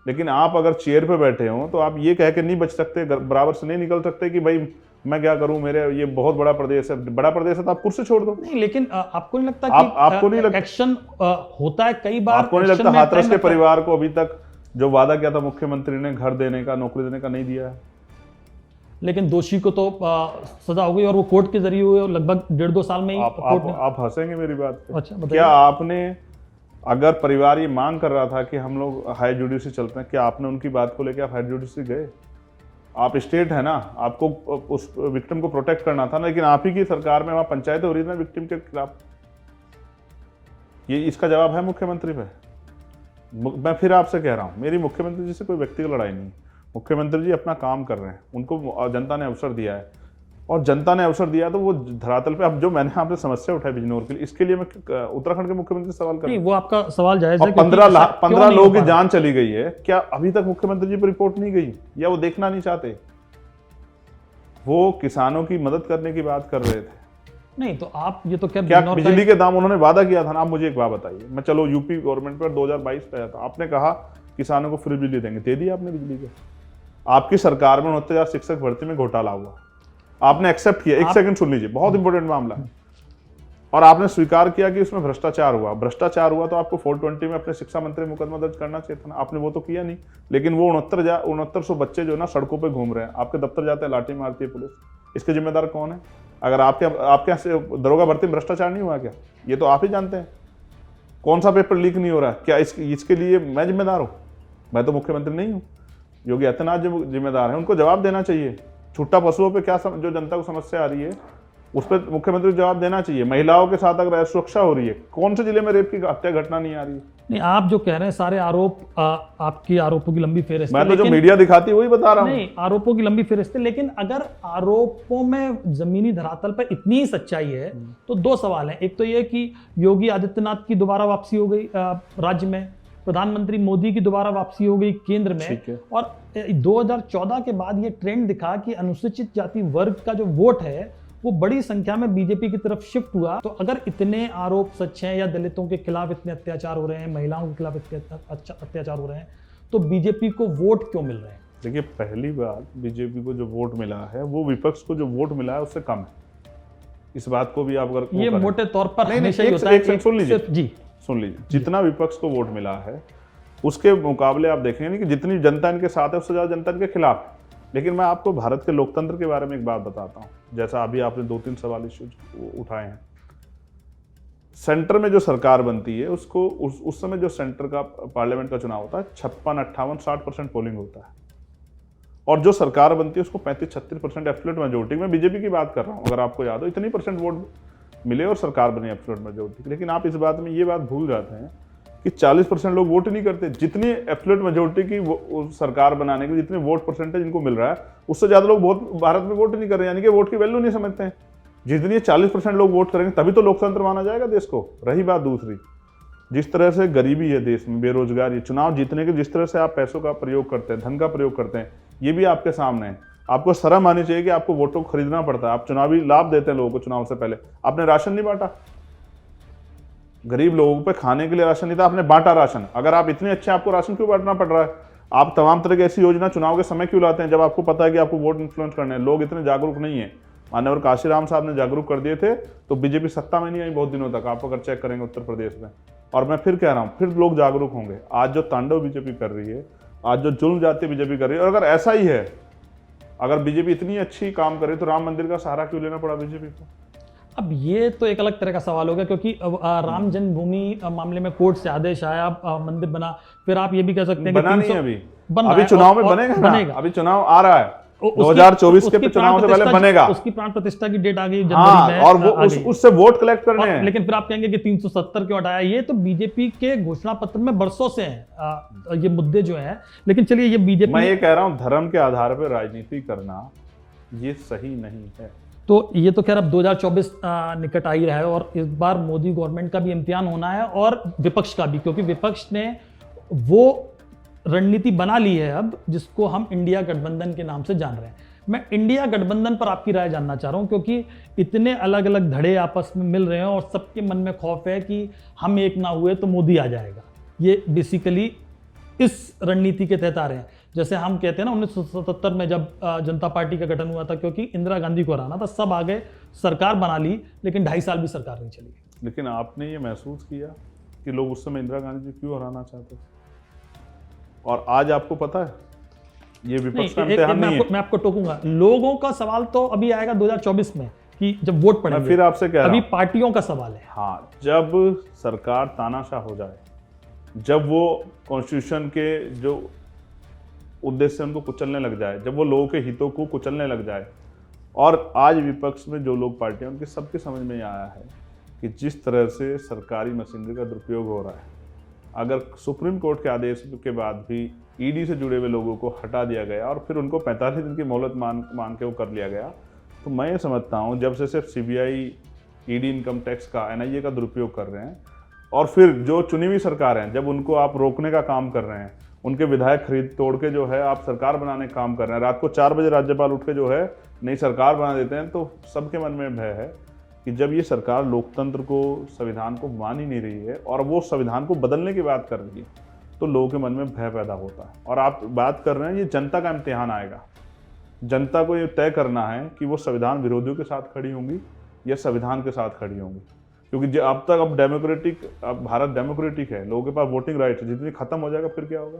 लेकिन आप अगर चेयर पे बैठे हो तो आप ये कह के नहीं बच सकते, बराबर से नहीं निकल सकते कि भाई मैं क्या करूं, मेरे ये बहुत बड़ा प्रदेश है। बड़ा प्रदेश है तो आप कुर्सी छोड़ दो। नहीं, लेकिन आपको नहीं लगता कि आपको नहीं लगता एक्शन होता है कई बार? आपको नहीं लगता हाथरस के परिवार को अभी तक जो वादा किया था मुख्यमंत्री ने घर देने का, नौकरी देने का, नहीं दिया है? लेकिन दोषी को तो सजा हो गई और वो कोर्ट के जरिए हुए, लगभग 1.5-2 साल में ही आप हंसेंगे मेरी बात पे। अच्छा, क्या आपने, अगर परिवार ये मांग कर रहा था कि हम लोग हाई जुडिशरी चलते हैं, क्या आपने उनकी बात को लेकर आप हाई जुडिशरी गए? आप स्टेट है ना, आपको उस विक्टिम को प्रोटेक्ट करना था ना, लेकिन आप ही की सरकार में वहाँ पंचायतें हो रही थी ना विक्टिम के खिलाफ। ये इसका जवाब है मुख्यमंत्री पे? मैं फिर आपसे कह रहा हूँ, मेरी मुख्यमंत्री जी से कोई व्यक्तिगत लड़ाई नहीं। मुख्यमंत्री जी अपना काम कर रहे हैं, उनको जनता ने अवसर दिया है, और जनता ने अवसर दिया तो वो धरातल पे। अब जो मैंने आपसे समस्या उठाई बिजनौर के लिए, इसके लिए मैं उत्तराखंड के मुख्यमंत्री से सवाल कर रहा हूं। वो आपका सवाल जायज है। 15 लोगों की जान चली गई है, क्या अभी तक मुख्यमंत्री जी पर रिपोर्ट नहीं गई, या वो देखना नहीं चाहते? वो किसानों की मदद करने की बात कर रहे थे। नहीं तो आप ये तो क्या बिजली के दाम उन्होंने वादा किया था ना? आप मुझे एक बात बताइए। मैं चलो यूपी गवर्नमेंट पर 2022 पे आया था, आपने कहा किसानों को फ्री बिजली देंगे, दे दी आपने बिजली के? आपकी सरकार में 69,000 शिक्षक भर्ती में घोटाला हुआ, आपने एक्सेप्ट किया। एक सेकंड सुन लीजिए, बहुत इंपॉर्टेंट मामला है। और आपने स्वीकार किया कि उसमें भ्रष्टाचार हुआ। भ्रष्टाचार हुआ तो आपको 420 में अपने शिक्षा मंत्री मुकदमा दर्ज करना चाहिए था ना, आपने वो तो किया नहीं। लेकिन वो 6900 बच्चे जो ना सड़कों पे घूम रहे हैं, आपके दफ्तर जाते हैं लाठी मारती है पुलिस, इसके जिम्मेदार कौन है? अगर आपके दरोगा भर्ती में भ्रष्टाचार नहीं हुआ क्या? ये तो आप ही जानते हैं। कौन सा पेपर लीक नहीं हो रहा है क्या? इसके लिए मैं जिम्मेदार हूँ? मैं तो मुख्यमंत्री नहीं हूँ, योगी आदित्यनाथ जो जिम्मेदार है, उनको जवाब देना चाहिए। छुट्टा पशुओं पे क्या जो जनता को समस्या आ रही है उस पर मुख्यमंत्री को जवाब देना चाहिए। महिलाओं के साथ अगर सुरक्षा हो रही है, कौन से जिले में रेप की हत्या घटना नहीं आ रही है? नहीं, आप जो कह रहे हैं सारे आरोप, आपकी आरोपों की लंबी फेहरिस्त है। मैं तो जो मीडिया दिखाती है वही बता रहा हूँ। नहीं, आरोपों की लंबी फेहरिस्त है, लेकिन अगर आरोपों में जमीनी धरातल पर इतनी ही सच्चाई है तो 2 सवाल हैं। एक तो ये कि योगी आदित्यनाथ की दोबारा वापसी हो गई राज्य में, प्रधानमंत्री मोदी की दोबारा वापसी हो गई केंद्र में, और 2014 के बाद ये ट्रेंड दिखा कि अनुसूचित जाति वर्ग का जो वोट है वो बड़ी संख्या में बीजेपी की तरफ शिफ्ट हुआ। तो अगर इतने आरोप सच हैं, या दलितों के खिलाफ इतने अत्याचार हो रहे हैं, महिलाओं के खिलाफ अत्याचार हो रहे हैं, तो बीजेपी को वोट क्यों मिल रहे हैं? देखिए, पहली बात, बीजेपी को जो वोट मिला है वो विपक्ष को जो वोट मिला है उससे कम है। इस बात को भी आप अगर ये मोटे तौर पर हमेशा ही होता है। सुन लीजिए जी, सुन लीजिए, जितना विपक्ष को वोट मिला है उसके मुकाबले आप देखेंगे कि जितनी जनता इनके साथ है उससे ज्यादा जनता इनके खिलाफ है। लेकिन मैं आपको भारत के लोकतंत्र के बारे में एक बात बताता हूँ, जैसा अभी आपने 2-3 सवाल इश्यू उठाए हैं। सेंटर में जो सरकार बनती है उसको उस समय जो सेंटर का पार्लियामेंट का चुनाव होता है 56, 58, 60% पोलिंग होता है, और जो सरकार बनती है उसको 35-36% एब्सोल्यूट मेजोरिटी में, बीजेपी की बात कर रहा हूँ, अगर आपको याद हो, इतनी परसेंट वोट मिले और सरकार बनी एब्सोल्यूट मेजोरिटी। लेकिन आप इस बात में ये बात भूल जाते हैं कि 40% लोग वोट नहीं करते। जितनी एब्सोल्यूट मेजोरिटी की सरकार बनाने के लिए जितने वोट परसेंटेज इनको मिल रहा है, उससे ज़्यादा लोग भारत में वोट नहीं कर रहे हैं, यानी कि वोट की वैल्यू नहीं समझते हैं। जितनी 40% लोग वोट करेंगे तभी तो लोकतंत्र माना जाएगा देश को। रही बात दूसरी, जिस तरह से गरीबी है देश में, बेरोजगारी, चुनाव जीतने के जिस तरह से आप पैसों का प्रयोग करते हैं, धन का प्रयोग करते हैं, ये भी आपके सामने है। आपको शर्म आनी चाहिए कि आपको वोटों को खरीदना पड़ता है। आप चुनावी लाभ देते हैं लोगों को, चुनाव से पहले आपने राशन नहीं बांटा, गरीब लोगों पे खाने के लिए राशन नहीं था, आपने बांटा राशन। अगर आप इतने अच्छे, आपको राशन क्यों बांटना पड़ रहा है? आप तमाम तरह की ऐसी योजना चुनाव के समय क्यों लाते हैं जब आपको पता है कि आपको वोट इन्फ्लुएंस करने हैं? लोग इतने जागरूक नहीं है। मान्यवर काशीराम साहब ने जागरूक कर दिए थे तो बीजेपी सत्ता में नहीं आई बहुत दिनों तक, आप अगर चेक करेंगे उत्तर प्रदेश में। और मैं फिर कह रहा हूँ, फिर लोग जागरूक होंगे। आज जो तांडव बीजेपी कर रही है, आज जो जुल्म जाती बीजेपी कर रही है, और अगर ऐसा ही है, अगर बीजेपी इतनी अच्छी काम करे तो राम मंदिर का सहारा क्यों लेना पड़ा बीजेपी को? अब ये तो एक अलग तरह का सवाल होगा, क्योंकि राम जन्मभूमि मामले में कोर्ट से आदेश आया, मंदिर बना, फिर आप ये भी कह सकते हैं बना कि नहीं अभी चुनाव में बनेगा। अभी चुनाव आ रहा है, 2024 के चुनाव से पहले बनेगा। उसकी प्राण प्रतिष्ठा की डेट आ गई जनवरी में, और वो उससे वोट कलेक्ट करने हैं। लेकिन फिर आप कहेंगे कि 370 क्यों हटाया? ये तो बीजेपी के घोषणा पत्र में बरसों से हैं ये मुद्दे जो हैं। लेकिन चलिए, ये बीजेपी, मैं ये कह रहा हूं, धर्म के आधार पर राजनीति करना ये सही नहीं है। तो ये तो खैर अब 2024 निकट आ ही रहा है, और इस बार मोदी गवर्नमेंट का भी इम्तिहान होना है और विपक्ष का भी, क्योंकि विपक्ष ने वो रणनीति बना ली है अब, जिसको हम इंडिया गठबंधन के नाम से जान रहे हैं। मैं इंडिया गठबंधन पर आपकी राय जानना चाह रहा हूं, क्योंकि इतने अलग अलग धड़े आपस में मिल रहे हैं और सबके मन में खौफ है कि हम एक ना हुए तो मोदी आ जाएगा। ये बेसिकली इस रणनीति के तहत आ रहे हैं। जैसे हम कहते हैं ना, 1977 में जब जनता पार्टी का गठन हुआ था, क्योंकि इंदिरा गांधी को हराना था, सब आगे सरकार बना ली, लेकिन 2.5 साल भी सरकार नहीं चली। लेकिन आपने ये महसूस किया कि लोग उस समय इंदिरा गांधी जी क्यों हराना चाहते थे? और आज आपको पता है ये विपक्ष का इम्तिहान नहीं है। मैं आपको टोकूंगा, लोगों का सवाल तो अभी आएगा 2024 में कि जब वोट पड़ेंगे। मैं फिर आपसे कह रहा हूं, अभी पार्टियों का सवाल है। हाँ, जब सरकार तानाशाह हो जाए, जब वो कॉन्स्टिट्यूशन के जो उद्देश्य उनको कुचलने लग जाए, जब वो लोगों के हितों को कुचलने लग जाए, और आज विपक्ष में जो लोग पार्टियां, उनके सबके समझ में आया है कि जिस तरह से सरकारी मशीनरी का दुरुपयोग हो रहा है, अगर सुप्रीम कोर्ट के आदेश के बाद भी ईडी से जुड़े हुए लोगों को हटा दिया गया और फिर उनको 45 दिन की मोहलत मान के वो कर लिया गया, तो मैं ये समझता हूँ जब से सिर्फ सीबीआई, ईडी, इनकम टैक्स का, एनआईए का दुरुपयोग कर रहे हैं, और फिर जो चुनी हुई सरकार हैं, जब उनको आप रोकने का काम कर रहे हैं, उनके विधायक खरीद तोड़ के जो है आप सरकार बनाने का काम कर रहे हैं, रात को 4 बजे राज्यपाल उठ के जो है नई सरकार बना देते हैं, तो सबके मन में भय है कि जब ये सरकार लोकतंत्र को, संविधान को मान ही नहीं रही है और वो संविधान को बदलने की बात कर रही है, तो लोगों के मन में भय पैदा होता है। और आप बात कर रहे हैं, ये जनता का इम्तिहान आएगा। जनता को ये तय करना है कि वो संविधान विरोधियों के साथ खड़ी होंगी या संविधान के साथ खड़ी होंगी, क्योंकि अब तक अब भारत डेमोक्रेटिक है, लोगों के पास वोटिंग राइट है। जितनी खत्म हो जाएगा फिर क्या होगा?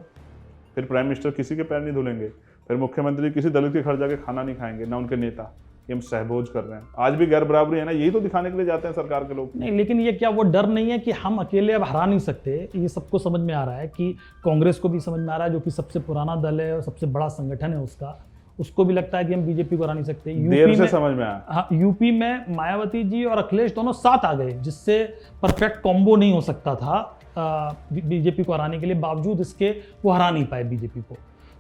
फिर प्राइम मिनिस्टर किसी के पैर नहीं धुलेंगे, फिर मुख्यमंत्री किसी दलित के घर जाके खाना नहीं खाएंगे, ना उनके नेता। ये हम सहभोज कर रहे हैं। आज भी गैर बराबरी है ना, यही तो दिखाने के लिए जाते हैं सरकार के लोग। नहीं, लेकिन ये क्या वो डर नहीं है कि हम अकेले अब हरा नहीं सकते? ये सबको समझ में आ रहा है, कि कांग्रेस को भी समझ में आ रहा है, जो कि सबसे पुराना दल है और सबसे बड़ा संगठन है उसको भी लगता है कि हम बीजेपी को हरा नहीं सकते। देर से समझ में आया। हाँ, यूपी में मायावती जी और अखिलेश दोनों साथ आ गए, जिससे परफेक्ट कॉम्बो नहीं हो सकता था बीजेपी को हराने के लिए, बावजूद इसके वो हरा नहीं पाए बीजेपी को।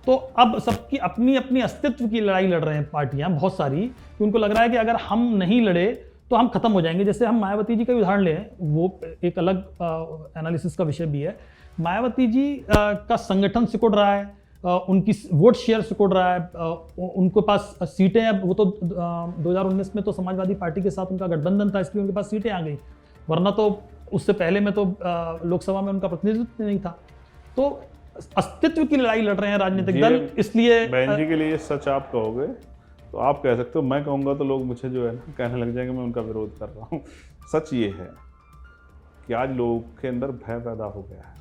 तो अब सबकी अपनी अपनी अस्तित्व की लड़ाई लड़ रहे हैं पार्टियां बहुत सारी, कि उनको लग रहा है कि अगर हम नहीं लड़े तो हम खत्म हो जाएंगे। जैसे हम मायावती जी का उदाहरण लें, वो एक अलग एनालिसिस का विषय भी है। मायावती जी का संगठन सिकुड़ रहा है, उनकी वोट शेयर सिकुड़ रहा है, उनके पास सीटें, अब वो तो 2019 में तो समाजवादी पार्टी के साथ उनका गठबंधन था, इसलिए उनके पास सीटें आ गई, वरना तो उससे पहले में तो लोकसभा में उनका प्रतिनिधित्व नहीं था। तो अस्तित्व की लड़ाई लड़ रहे हैं राजनीतिक दल, इसलिए बहन जी के लिए सच आप कहोगे तो आप कह सकते हो, मैं कहूँगा तो लोग मुझे जो है ना कहने लग जाएंगे मैं उनका विरोध कर रहा हूँ। सच ये है कि आज लोगों के अंदर भय पैदा हो गया है।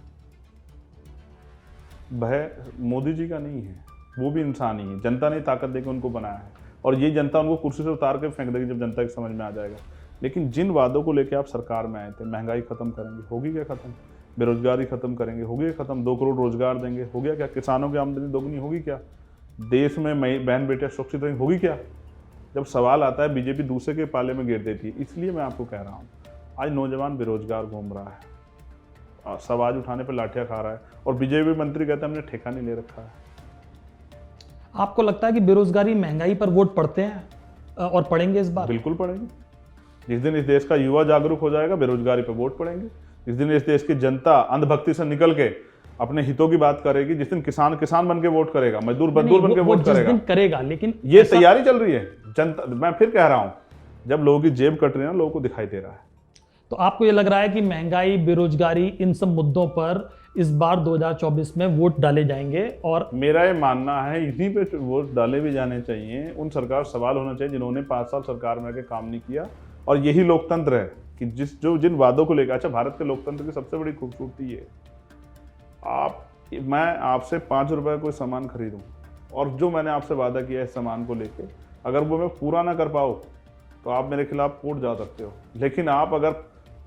भय मोदी जी का नहीं है, वो भी इंसान ही है, जनता ने ताकत देकर उनको बनाया है और ये जनता उनको कुर्सी से उतार के फेंक देगी जब जनता की समझ में आ जाएगा। लेकिन जिन वादों को लेकर आप सरकार में आए थे, महंगाई खत्म करेंगे, होगी क्या खत्म? बेरोजगारी खत्म करेंगे, होगी खत्म? 2 करोड़ रोजगार देंगे, हो गया क्या? किसानों की आमदनी दोगुनी होगी क्या? देश में बहन बेटियां सुरक्षित रहेंगी, होगी क्या? जब सवाल आता है बीजेपी दूसरे के पाले में गिर देती है। इसलिए मैं आपको कह रहा हूँ, आज नौजवान बेरोजगार घूम रहा है, सवाल उठाने पर लाठियां खा रहा है और बीजेपी मंत्री कहते हैं हमने ठेका नहीं ले रखा है। आपको लगता है कि बेरोजगारी महंगाई पर वोट पड़ते हैं और पड़ेंगे इस बार? बिल्कुल पड़ेंगे। जिस दिन इस देश का युवा जागरूक हो जाएगा, बेरोजगारी पर वोट पड़ेंगे। जिस दिन इस देश की जनता अंधभक्ति से निकल के अपने हितों की बात करेगी, जिस दिन किसान किसान बन के वोट करेगा, मजदूर बन के वोट करेगा, लेकिन ये तैयारी चल रही है। जनता, मैं फिर कह रहा हूं, जब लोगों की जेब कट रही है ना, लोगों को दिखाई दे रहा है। तो आपको ये लग रहा है कि महंगाई, बेरोजगारी, इन सब मुद्दों पर इस बार 2024 में वोट डाले जाएंगे? और मेरा ये मानना है इन्हीं पे वोट डाले भी जाने चाहिए। उन सरकार सवाल होना चाहिए जिन्होंने 5 साल सरकार में आके काम नहीं किया। और यही लोकतंत्र है कि जिन वादों को लेकर, अच्छा भारत के लोकतंत्र की सबसे बड़ी खूबसूरती है, मैं आपसे 5 रुपए कोई सामान खरीदूं और जो मैंने आपसे वादा किया है इस सामान को लेके, अगर वो मैं पूरा ना कर पाऊँ तो आप मेरे खिलाफ कोर्ट जा सकते हो। लेकिन आप अगर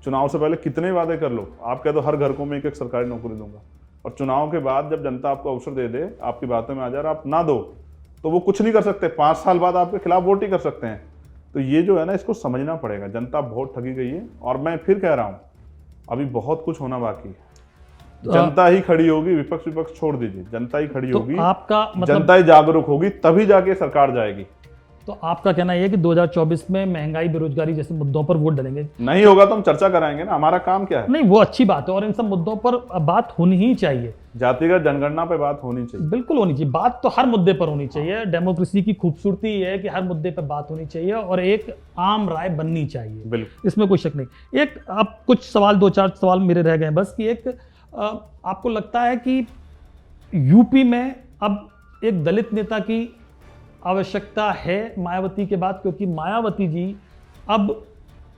चुनाव से पहले कितने वादे कर लो, आप कह दो हर घर को मैं एक सरकारी नौकरी दूंगा, और चुनाव के बाद जब जनता आपको अवसर दे दे, आपकी बातों में आ जाए, आप ना दो, तो वो कुछ नहीं कर सकते। 5 साल बाद आपके खिलाफ वोट ही कर सकते हैं। तो ये जो है ना, इसको समझना पड़ेगा। जनता बहुत ठगी गई है और मैं फिर कह रहा हूं, अभी बहुत कुछ होना बाकी है। जनता ही खड़ी होगी, विपक्ष छोड़ दीजिए, जनता ही खड़ी होगी। आपका मतलब जनता ही जागरूक होगी, तभी जाके सरकार जाएगी। तो आपका कहना यह है कि 2024 में महंगाई, बेरोजगारी जैसे मुद्दों पर वोट डालेंगे? नहीं होगा तो हम चर्चा कराएंगे ना, हमारा काम क्या है। नहीं, वो अच्छी बात है और इन सब मुद्दों पर बात होनी ही चाहिए। जातिगत जनगणना पे बात होनी चाहिए, बिल्कुल होनी चाहिए। बात तो हर मुद्दे पर होनी चाहिए। डेमोक्रेसी की खूबसूरती है कि हर मुद्दे पर बात होनी चाहिए और एक आम राय बननी चाहिए, बिल्कुल, इसमें कोई शक नहीं। एक अब कुछ सवाल, 2-4 सवाल मेरे रह गए बस, कि एक आपको लगता है कि यूपी में अब एक दलित नेता की आवश्यकता है मायावती के बाद? क्योंकि मायावती जी अब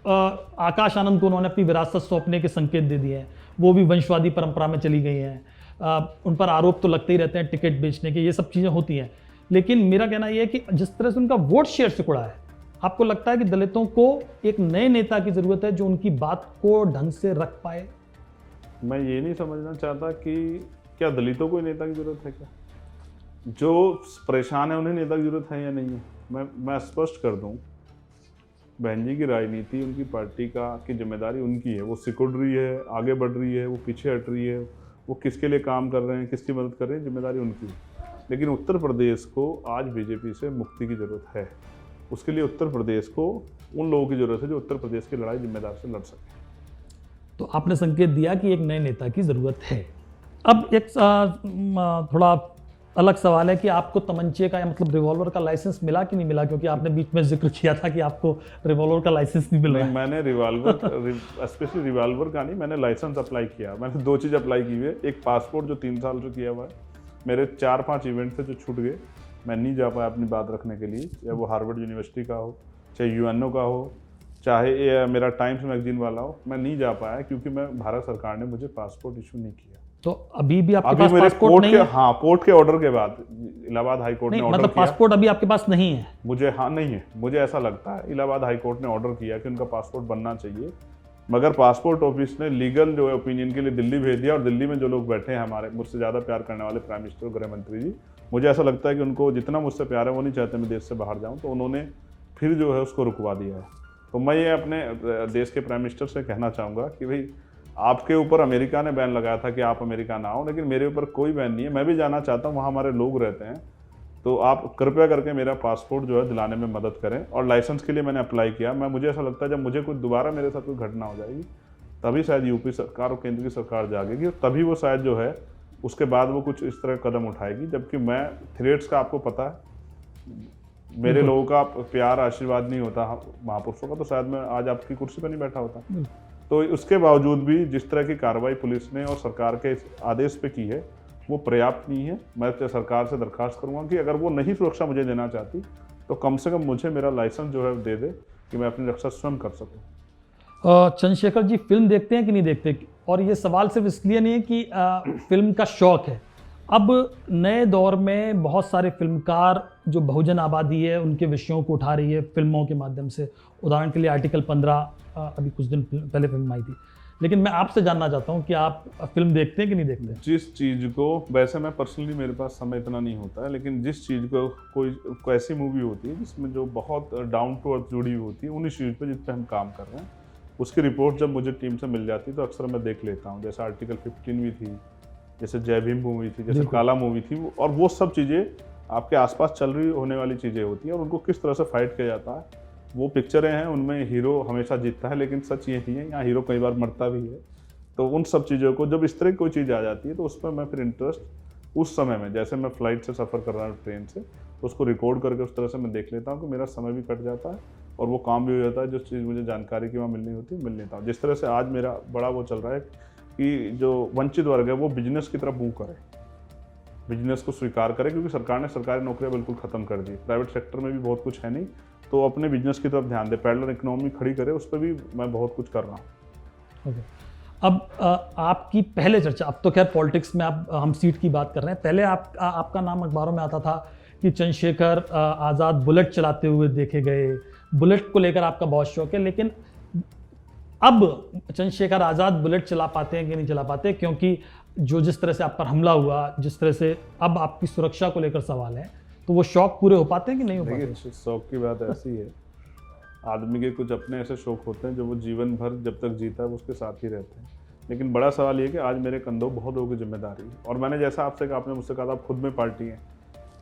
आकाश आनंद को उन्होंने अपनी विरासत सौंपने के संकेत दे दिए हैं, वो भी वंशवादी परंपरा में चली गई हैं। उन पर आरोप तो लगते ही रहते हैं टिकट बेचने के, ये सब चीज़ें होती हैं। लेकिन मेरा कहना यह है कि जिस तरह से उनका वोट शेयर सिकुड़ा है, आपको लगता है कि दलितों को एक नए नेता की जरूरत है जो उनकी बात को ढंग से रख पाए? मैं ये नहीं समझना चाहता कि क्या दलितों को नेता की जरूरत है, क्या जो परेशान है उन्हें नेता की जरूरत है या नहीं है। मैं स्पष्ट कर दूं, बहन जी की राजनीति, उनकी पार्टी की जिम्मेदारी उनकी है। वो सिकुड़ रही है, आगे बढ़ रही है, वो पीछे हट रही है, वो किसके लिए काम कर रहे हैं, किसकी मदद कर रहे हैं, जिम्मेदारी उनकी है। लेकिन उत्तर प्रदेश को आज बीजेपी से मुक्ति की जरूरत है। उसके लिए उत्तर प्रदेश को उन लोगों की जरूरत है जो उत्तर प्रदेश की लड़ाई जिम्मेदार से लड़ सके। तो आपने संकेत दिया कि एक नए नेता की जरूरत है। अब एक थोड़ा अलग सवाल है कि आपको तमंचे का या मतलब रिवॉल्वर का लाइसेंस मिला कि नहीं मिला? क्योंकि आपने बीच में जिक्र किया था कि आपको रिवॉल्वर का लाइसेंस नहीं मिल रहा है। मैंने स्पेशली रिवॉल्वर का नहीं, मैंने लाइसेंस अप्लाई किया। मैंने 2 चीज़ अप्लाई की हुई है। एक पासपोर्ट जो 3 साल से किया हुआ है, मेरे 4-5 इवेंट थे जो छूट गए, मैं नहीं जा पाया अपनी बात रखने के लिए, या वो हार्वर्ड यूनिवर्सिटी का हो, चाहे यूएनओ का हो, चाहे मेरा टाइम्स मैगजीन वाला हो, मैं नहीं जा पाया क्योंकि भारत सरकार ने मुझे पासपोर्ट इशू नहीं किया। तो अभी भी आपके पास पासपोर्ट नहीं है? हाँ, कोर्ट के ऑर्डर के बाद, इलाहाबाद हाई कोर्ट ने ऑर्डर मतलब किया। पासपोर्ट अभी आपके पास नहीं है? नहीं है, मुझे ऐसा लगता है। इलाहाबाद हाई कोर्ट ने ऑर्डर किया कि उनका पासपोर्ट बनना चाहिए, मगर पासपोर्ट ऑफिस ने लीगल जो है ओपिनियन के लिए दिल्ली भेज दिया। और दिल्ली में जो लोग बैठे हैं, हमारे मुझसे ज़्यादा प्यार करने वाले प्राइम मिनिस्टर, गृह मंत्री जी, मुझे ऐसा लगता है कि उनको जितना मुझसे प्यार है वो नहीं चाहते मैं देश से बाहर जाऊँ, तो उन्होंने फिर जो है उसको रुकवा दिया है। तो मैं ये अपने देश के प्राइम मिनिस्टर से कहना चाहूँगा कि भाई, आपके ऊपर अमेरिका ने बैन लगाया था कि आप अमेरिका ना आओ, लेकिन मेरे ऊपर कोई बैन नहीं है। मैं भी जाना चाहता हूँ, वहाँ हमारे लोग रहते हैं, तो आप कृपया करके मेरा पासपोर्ट जो है दिलाने में मदद करें। और लाइसेंस के लिए मैंने अप्लाई किया। मुझे ऐसा लगता है जब मुझे कुछ दोबारा मेरे साथ कोई घटना हो जाएगी, तभी शायद यूपी सरकार और केंद्र की सरकार जागेगी, और तभी वो शायद जो है उसके बाद वो कुछ इस तरह कदम उठाएगी। जबकि मैं थ्रेट्स का, आपको पता है मेरे लोगों का प्यार आशीर्वाद नहीं होता महापुरुषों का, तो शायद मैं आज आपकी कुर्सी पर नहीं बैठा होता। तो उसके बावजूद भी जिस तरह की कार्रवाई पुलिस ने और सरकार के आदेश पे की है, वो पर्याप्त नहीं है। मैं सरकार से दरखास्त करूंगा कि अगर वो नहीं सुरक्षा मुझे देना चाहती, तो कम से कम मुझे मेरा लाइसेंस जो है दे दे कि मैं अपनी रक्षा स्वयं कर सकूं। चंद्रशेखर जी फिल्म देखते हैं कि नहीं देखते? और ये सवाल सिर्फ इसलिए नहीं है कि फिल्म का शौक है, अब नए दौर में बहुत सारे फिल्मकार जो बहुजन आबादी है उनके विषयों को उठा रही है फिल्मों के माध्यम से। उदाहरण के लिए आर्टिकल 15 अभी कुछ दिन पहले फिल्म आई थी। लेकिन मैं आपसे जानना चाहता हूं कि आप फिल्म देखते हैं कि नहीं देखते? जिस चीज़ को, वैसे मैं पर्सनली मेरे पास समय इतना नहीं होता है, लेकिन जिस चीज़ को कोई ऐसी मूवी होती है जिसमें जो बहुत डाउन टू अर्थ जुड़ी हुई होती है, उन्हीं चीज़ पे जिस पे हम काम कर रहे हैं, उसकी रिपोर्ट जब मुझे टीम से मिल जाती है तो अक्सर मैं देख लेता हूँ। जैसे आर्टिकल 15 भी थी, जैसे जय भीम मूवी थी, जैसे काला मूवी थी, और वो सब चीज़ें आपके आसपास चल रही होने वाली चीज़ें होती हैं और उनको किस तरह से फाइट किया जाता है। वो पिक्चरें हैं, उनमें हीरो हमेशा जीतता है, लेकिन सच ये ही है यहाँ हीरो कई बार मरता भी है। तो उन सब चीज़ों को जब इस तरह की कोई चीज़ आ जाती है तो उस पर मैं फिर इंटरेस्ट उस समय में, जैसे मैं फ्लाइट से सफ़र कर रहा हूँ ट्रेन से, तो उसको रिकॉर्ड करके उस तरह से मैं देख लेता हूँ कि मेरा समय भी कट जाता है और वो काम भी हो जाता है। जो चीज़ मुझे जानकारी की वहाँ मिलनी होती है मिल लेता हूँ। जिस तरह से आज मेरा बड़ा वो चल रहा है कि जो वंचित वर्ग है वो बिजनेस की तरफ मूव करे, बिजनेस को स्वीकार करे, क्योंकि सरकार ने सरकारी नौकरियाँ बिल्कुल ख़त्म कर दी। प्राइवेट सेक्टर में भी बहुत कुछ है नहीं, तो अपने बिजनेस की तरफ ध्यान दे, पैरेलल इकोनॉमी खड़ी करे, उस पर भी मैं बहुत कुछ कर रहा हूँ। ओके। अब आपकी पहले चर्चा, अब तो खैर पॉलिटिक्स में आप हम सीट की बात कर रहे हैं, पहले आपका नाम अखबारों में आता था कि चंद्रशेखर आज़ाद बुलेट चलाते हुए देखे गए, बुलेट को लेकर आपका बहुत शौक है। लेकिन अब चंद्रशेखर आज़ाद बुलेट चला पाते हैं कि नहीं चला पाते? क्योंकि जिस तरह से आप पर हमला हुआ, जिस तरह से अब आपकी सुरक्षा को लेकर सवाल है, तो वो शौक पूरे हो पाते हैं कि नहीं हो पाते? देखिए, शौक की बात ऐसी है, आदमी के कुछ अपने ऐसे शौक होते हैं जो वो जीवन भर जब तक जीता है वो उसके साथ ही रहते हैं। लेकिन बड़ा सवाल ये है कि आज मेरे कंधों बहुत लोगों की जिम्मेदारी है, और मैंने जैसा आपने मुझसे कहा था आप खुद में पार्टी हैं,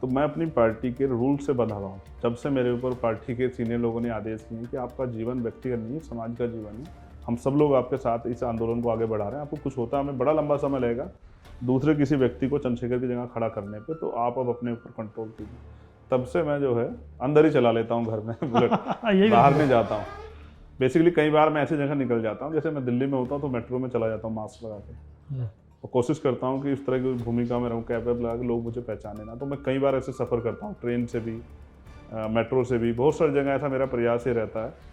तो मैं अपनी पार्टी के रूल से बंधा हुआ हूँ। जब से मेरे ऊपर पार्टी के सीनियर लोगों ने आदेश किए कि आपका जीवन व्यक्तिगत नहीं है, समाज का जीवन है, हम सब लोग आपके साथ इस आंदोलन को आगे बढ़ा रहे हैं, आपको कुछ होता है हमें बड़ा लंबा समय लगेगा दूसरे किसी व्यक्ति को चंद्रशेखर की जगह खड़ा करने पे, तो आप अब अपने ऊपर कंट्रोल कीजिए। तब से मैं जो है अंदर ही चला लेता हूँ घर में बुलेट, बाहर नहीं जाता हूँ। बेसिकली कई बार मैं ऐसी जगह निकल जाता हूँ, जैसे मैं दिल्ली में होता हूँ तो मेट्रो में चला जाता हूँ मास्क लगा के, और कोशिश करता हूँ कि इस तरह की भूमिका में रहूँ, कैब वैब लगा के लोग मुझे पहचाने ना। तो मैं कई बार ऐसे सफ़र करता हूँ, ट्रेन से भी, मेट्रो से भी, बहुत सारी जगह ऐसा मेरा प्रयास ही रहता है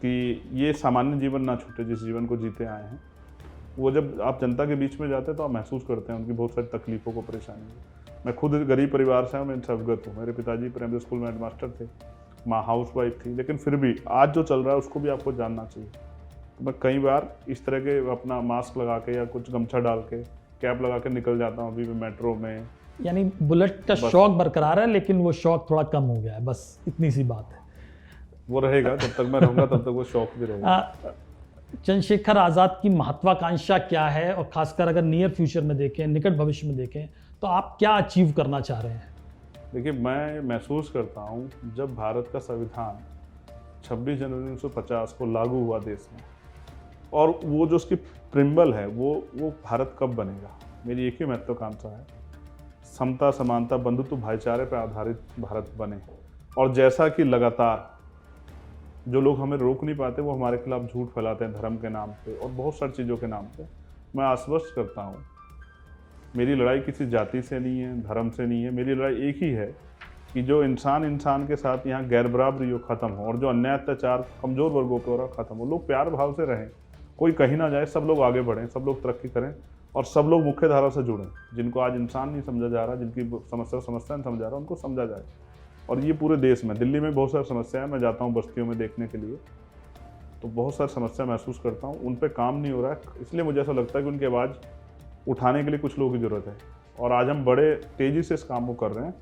कि ये सामान्य जीवन ना छूटे जिस जीवन को जीते आए हैं। वो जब आप जनता के बीच में जाते हैं तो आप महसूस करते हैं उनकी बहुत सारी तकलीफ़ों को, परेशानियों। मैं खुद गरीब परिवार से हूँ, मैं इनसे अवगत हूँ। मेरे पिताजी प्राइमरी स्कूल में हेडमास्टर थे, माँ हाउस वाइफ थी, लेकिन फिर भी आज जो चल रहा है उसको भी आपको जानना चाहिए। तो मैं कई बार इस तरह के अपना मास्क लगा के या कुछ गमछा डाल के, कैप लगा के निकल जाता हूँ अभी भी मेट्रो में। यानी बुलेट का शौक बरकरार है, लेकिन वो शौक थोड़ा कम हो गया है, बस इतनी सी बात है। वो रहेगा, जब तक मैं रहूँगा तब तक वो शौक भी रहेगा। चंद्रशेखर आज़ाद की महत्वाकांक्षा क्या है, और खासकर अगर नियर फ्यूचर में देखें, निकट भविष्य में देखें, तो आप क्या अचीव करना चाह रहे हैं? देखिए, मैं महसूस करता हूँ जब भारत का संविधान 26 जनवरी 1950 को लागू हुआ देश में, और वो जो उसकी प्रिम्बल है वो भारत कब बनेगा, मेरी एक ही महत्वाकांक्षा है, समता, समानता, बंधुत्व, भाईचारे पर आधारित भारत बने। और जैसा कि लगातार जो लोग हमें रोक नहीं पाते वो हमारे खिलाफ झूठ फैलाते हैं धर्म के नाम पे और बहुत सारी चीज़ों के नाम पे, मैं आश्वस्त करता हूँ मेरी लड़ाई किसी जाति से नहीं है, धर्म से नहीं है। मेरी लड़ाई एक ही है कि जो इंसान के साथ यहाँ गैर बराबरी हो ख़त्म हो, और जो अन्याय अत्याचार कमज़ोर वर्गों पर हो रहा ख़त्म हो, लोग प्यार भाव से रहें, कोई कहीं ना जाए, सब लोग आगे बढ़ें, सब लोग तरक्की करें, और सब लोग मुख्य धारा से जुड़ें। जिनको आज इंसान नहीं समझा जा रहा, जिनकी समस्या नहीं समझा जा रहा, उनको समझा जाए। और ये पूरे देश में, दिल्ली में बहुत सारी समस्याएं, मैं जाता हूँ बस्तियों में देखने के लिए, तो बहुत सारी समस्या महसूस करता हूँ, उन पे काम नहीं हो रहा है। इसलिए मुझे ऐसा लगता है कि उनकी आवाज़ उठाने के लिए कुछ लोगों की ज़रूरत है, और आज हम बड़े तेज़ी से इस काम को कर रहे हैं।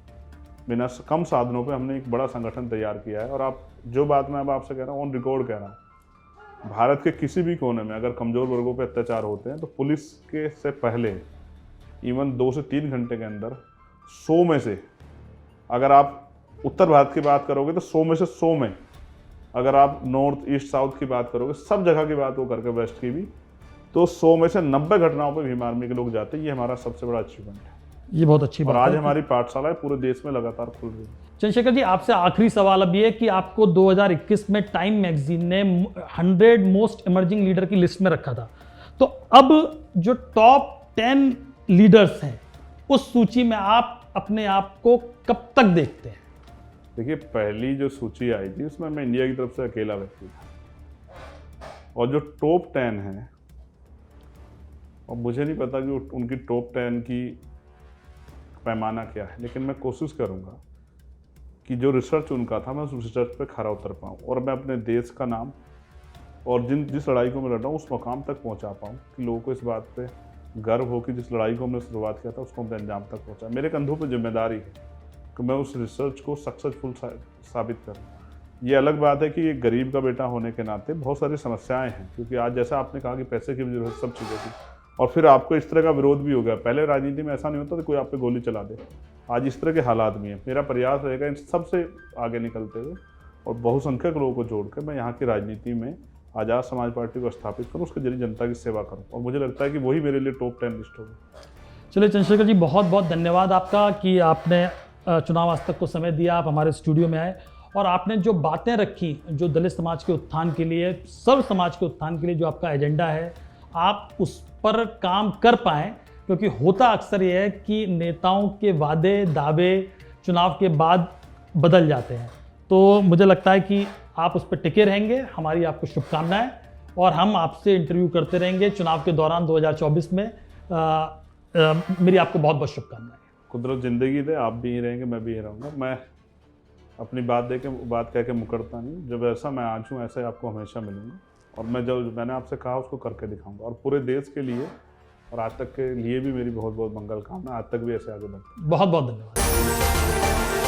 बिना कम साधनों पे हमने एक बड़ा संगठन तैयार किया है। और आप जो बात मैं अब आपसे कह रहा हूँ ऑन रिकॉर्ड कह रहा हूँ, भारत के किसी भी कोने में अगर कमज़ोर वर्गों पे अत्याचार होते हैं तो पुलिस के से पहले इवन 2 से 3 घंटे के अंदर 100 में से, अगर आप उत्तर भारत की बात करोगे तो 100 में से 100 में, अगर आप नॉर्थ ईस्ट साउथ की बात करोगे, सब जगह की बात वो करके, वेस्ट की भी, तो 100 में से 90 घटनाओं पे भीम आर्मी के लोग जाते हैं। ये हमारा सबसे बड़ा अचीवमेंट है। ये बहुत अच्छी बात है। और आज है। हमारी पाठशालाएं पूरे देश में लगातार खुल रही है। चंद्रशेखर जी, आपसे आखिरी सवाल अब ये कि आपको 2021 में टाइम मैगजीन ने 100 मोस्ट इमर्जिंग लीडर की लिस्ट में रखा था, तो अब जो टॉप 10 लीडर्स हैं उस सूची में आप अपने आप को कब तक देखते हैं? देखिए, पहली जो सूची आई थी उसमें मैं इंडिया की तरफ से अकेला व्यक्ति था, और जो टॉप 10 है, और मुझे नहीं पता कि उनकी टॉप 10 की पैमाना क्या है, लेकिन मैं कोशिश करूँगा कि जो रिसर्च उनका था मैं उस रिसर्च पे खरा उतर पाऊँ और मैं अपने देश का नाम और जिस लड़ाई को मैं लड़ रहा हूँ उस मुकाम तक पहुँचा पाऊँ कि लोगों को इस बात पे गर्व हो कि जिस लड़ाई को हमने शुरुआत किया था उसको हमने अंजाम तक पहुँचा। मेरे कंधों पे जिम्मेदारी है कि मैं उस रिसर्च को सक्सेसफुल साबित करूँ। ये अलग बात है कि एक गरीब का बेटा होने के नाते बहुत सारी समस्याएं हैं, क्योंकि आज जैसा आपने कहा कि पैसे की भी जरूरत, सब चीज़ों की, और फिर आपको इस तरह का विरोध भी हो गया। पहले राजनीति में ऐसा नहीं होता था कोई आप पे गोली चला दे, आज इस तरह के हालात भी हैं। मेरा प्रयास रहेगा इन सबसे आगे निकलते हुए और बहुसंख्यक लोगों को जोड़कर मैं यहाँ की राजनीति में आज़ाद समाज पार्टी को स्थापित करूँ, उसके जरिए जनता की सेवा करूँ, और मुझे लगता है कि वही मेरे लिए टॉप 10 लिस्ट होगी। चलिए चंद्रशेखर जी, बहुत बहुत धन्यवाद आपका कि आपने चुनाव आज तक को समय दिया, आप हमारे स्टूडियो में आए और आपने जो बातें रखी, जो दलित समाज के उत्थान के लिए, सर्व समाज के उत्थान के लिए जो आपका एजेंडा है, आप उस पर काम कर पाएँ, क्योंकि होता अक्सर ये है कि नेताओं के वादे दावे चुनाव के बाद बदल जाते हैं। तो मुझे लगता है कि आप उस पर टिके रहेंगे। हमारी आपको शुभकामनाएं और हम आपसे इंटरव्यू करते रहेंगे चुनाव के दौरान 2024 में। मेरी आपको बहुत बहुत शुभकामनाएं। कुदरत ज़िंदगी दे, आप भी ही रहेंगे, मैं भी ही रहूँगा। मैं अपनी बात कह के मुकरता नहीं। जब ऐसा मैं आज हूँ ऐसे आपको हमेशा मिलूँगा, और मैं जो मैंने आपसे कहा उसको करके दिखाऊंगा, और पूरे देश के लिए और आज तक के लिए भी मेरी बहुत बहुत मंगल कामना। आज तक भी ऐसे आगे बढ़ते। बहुत बहुत धन्यवाद।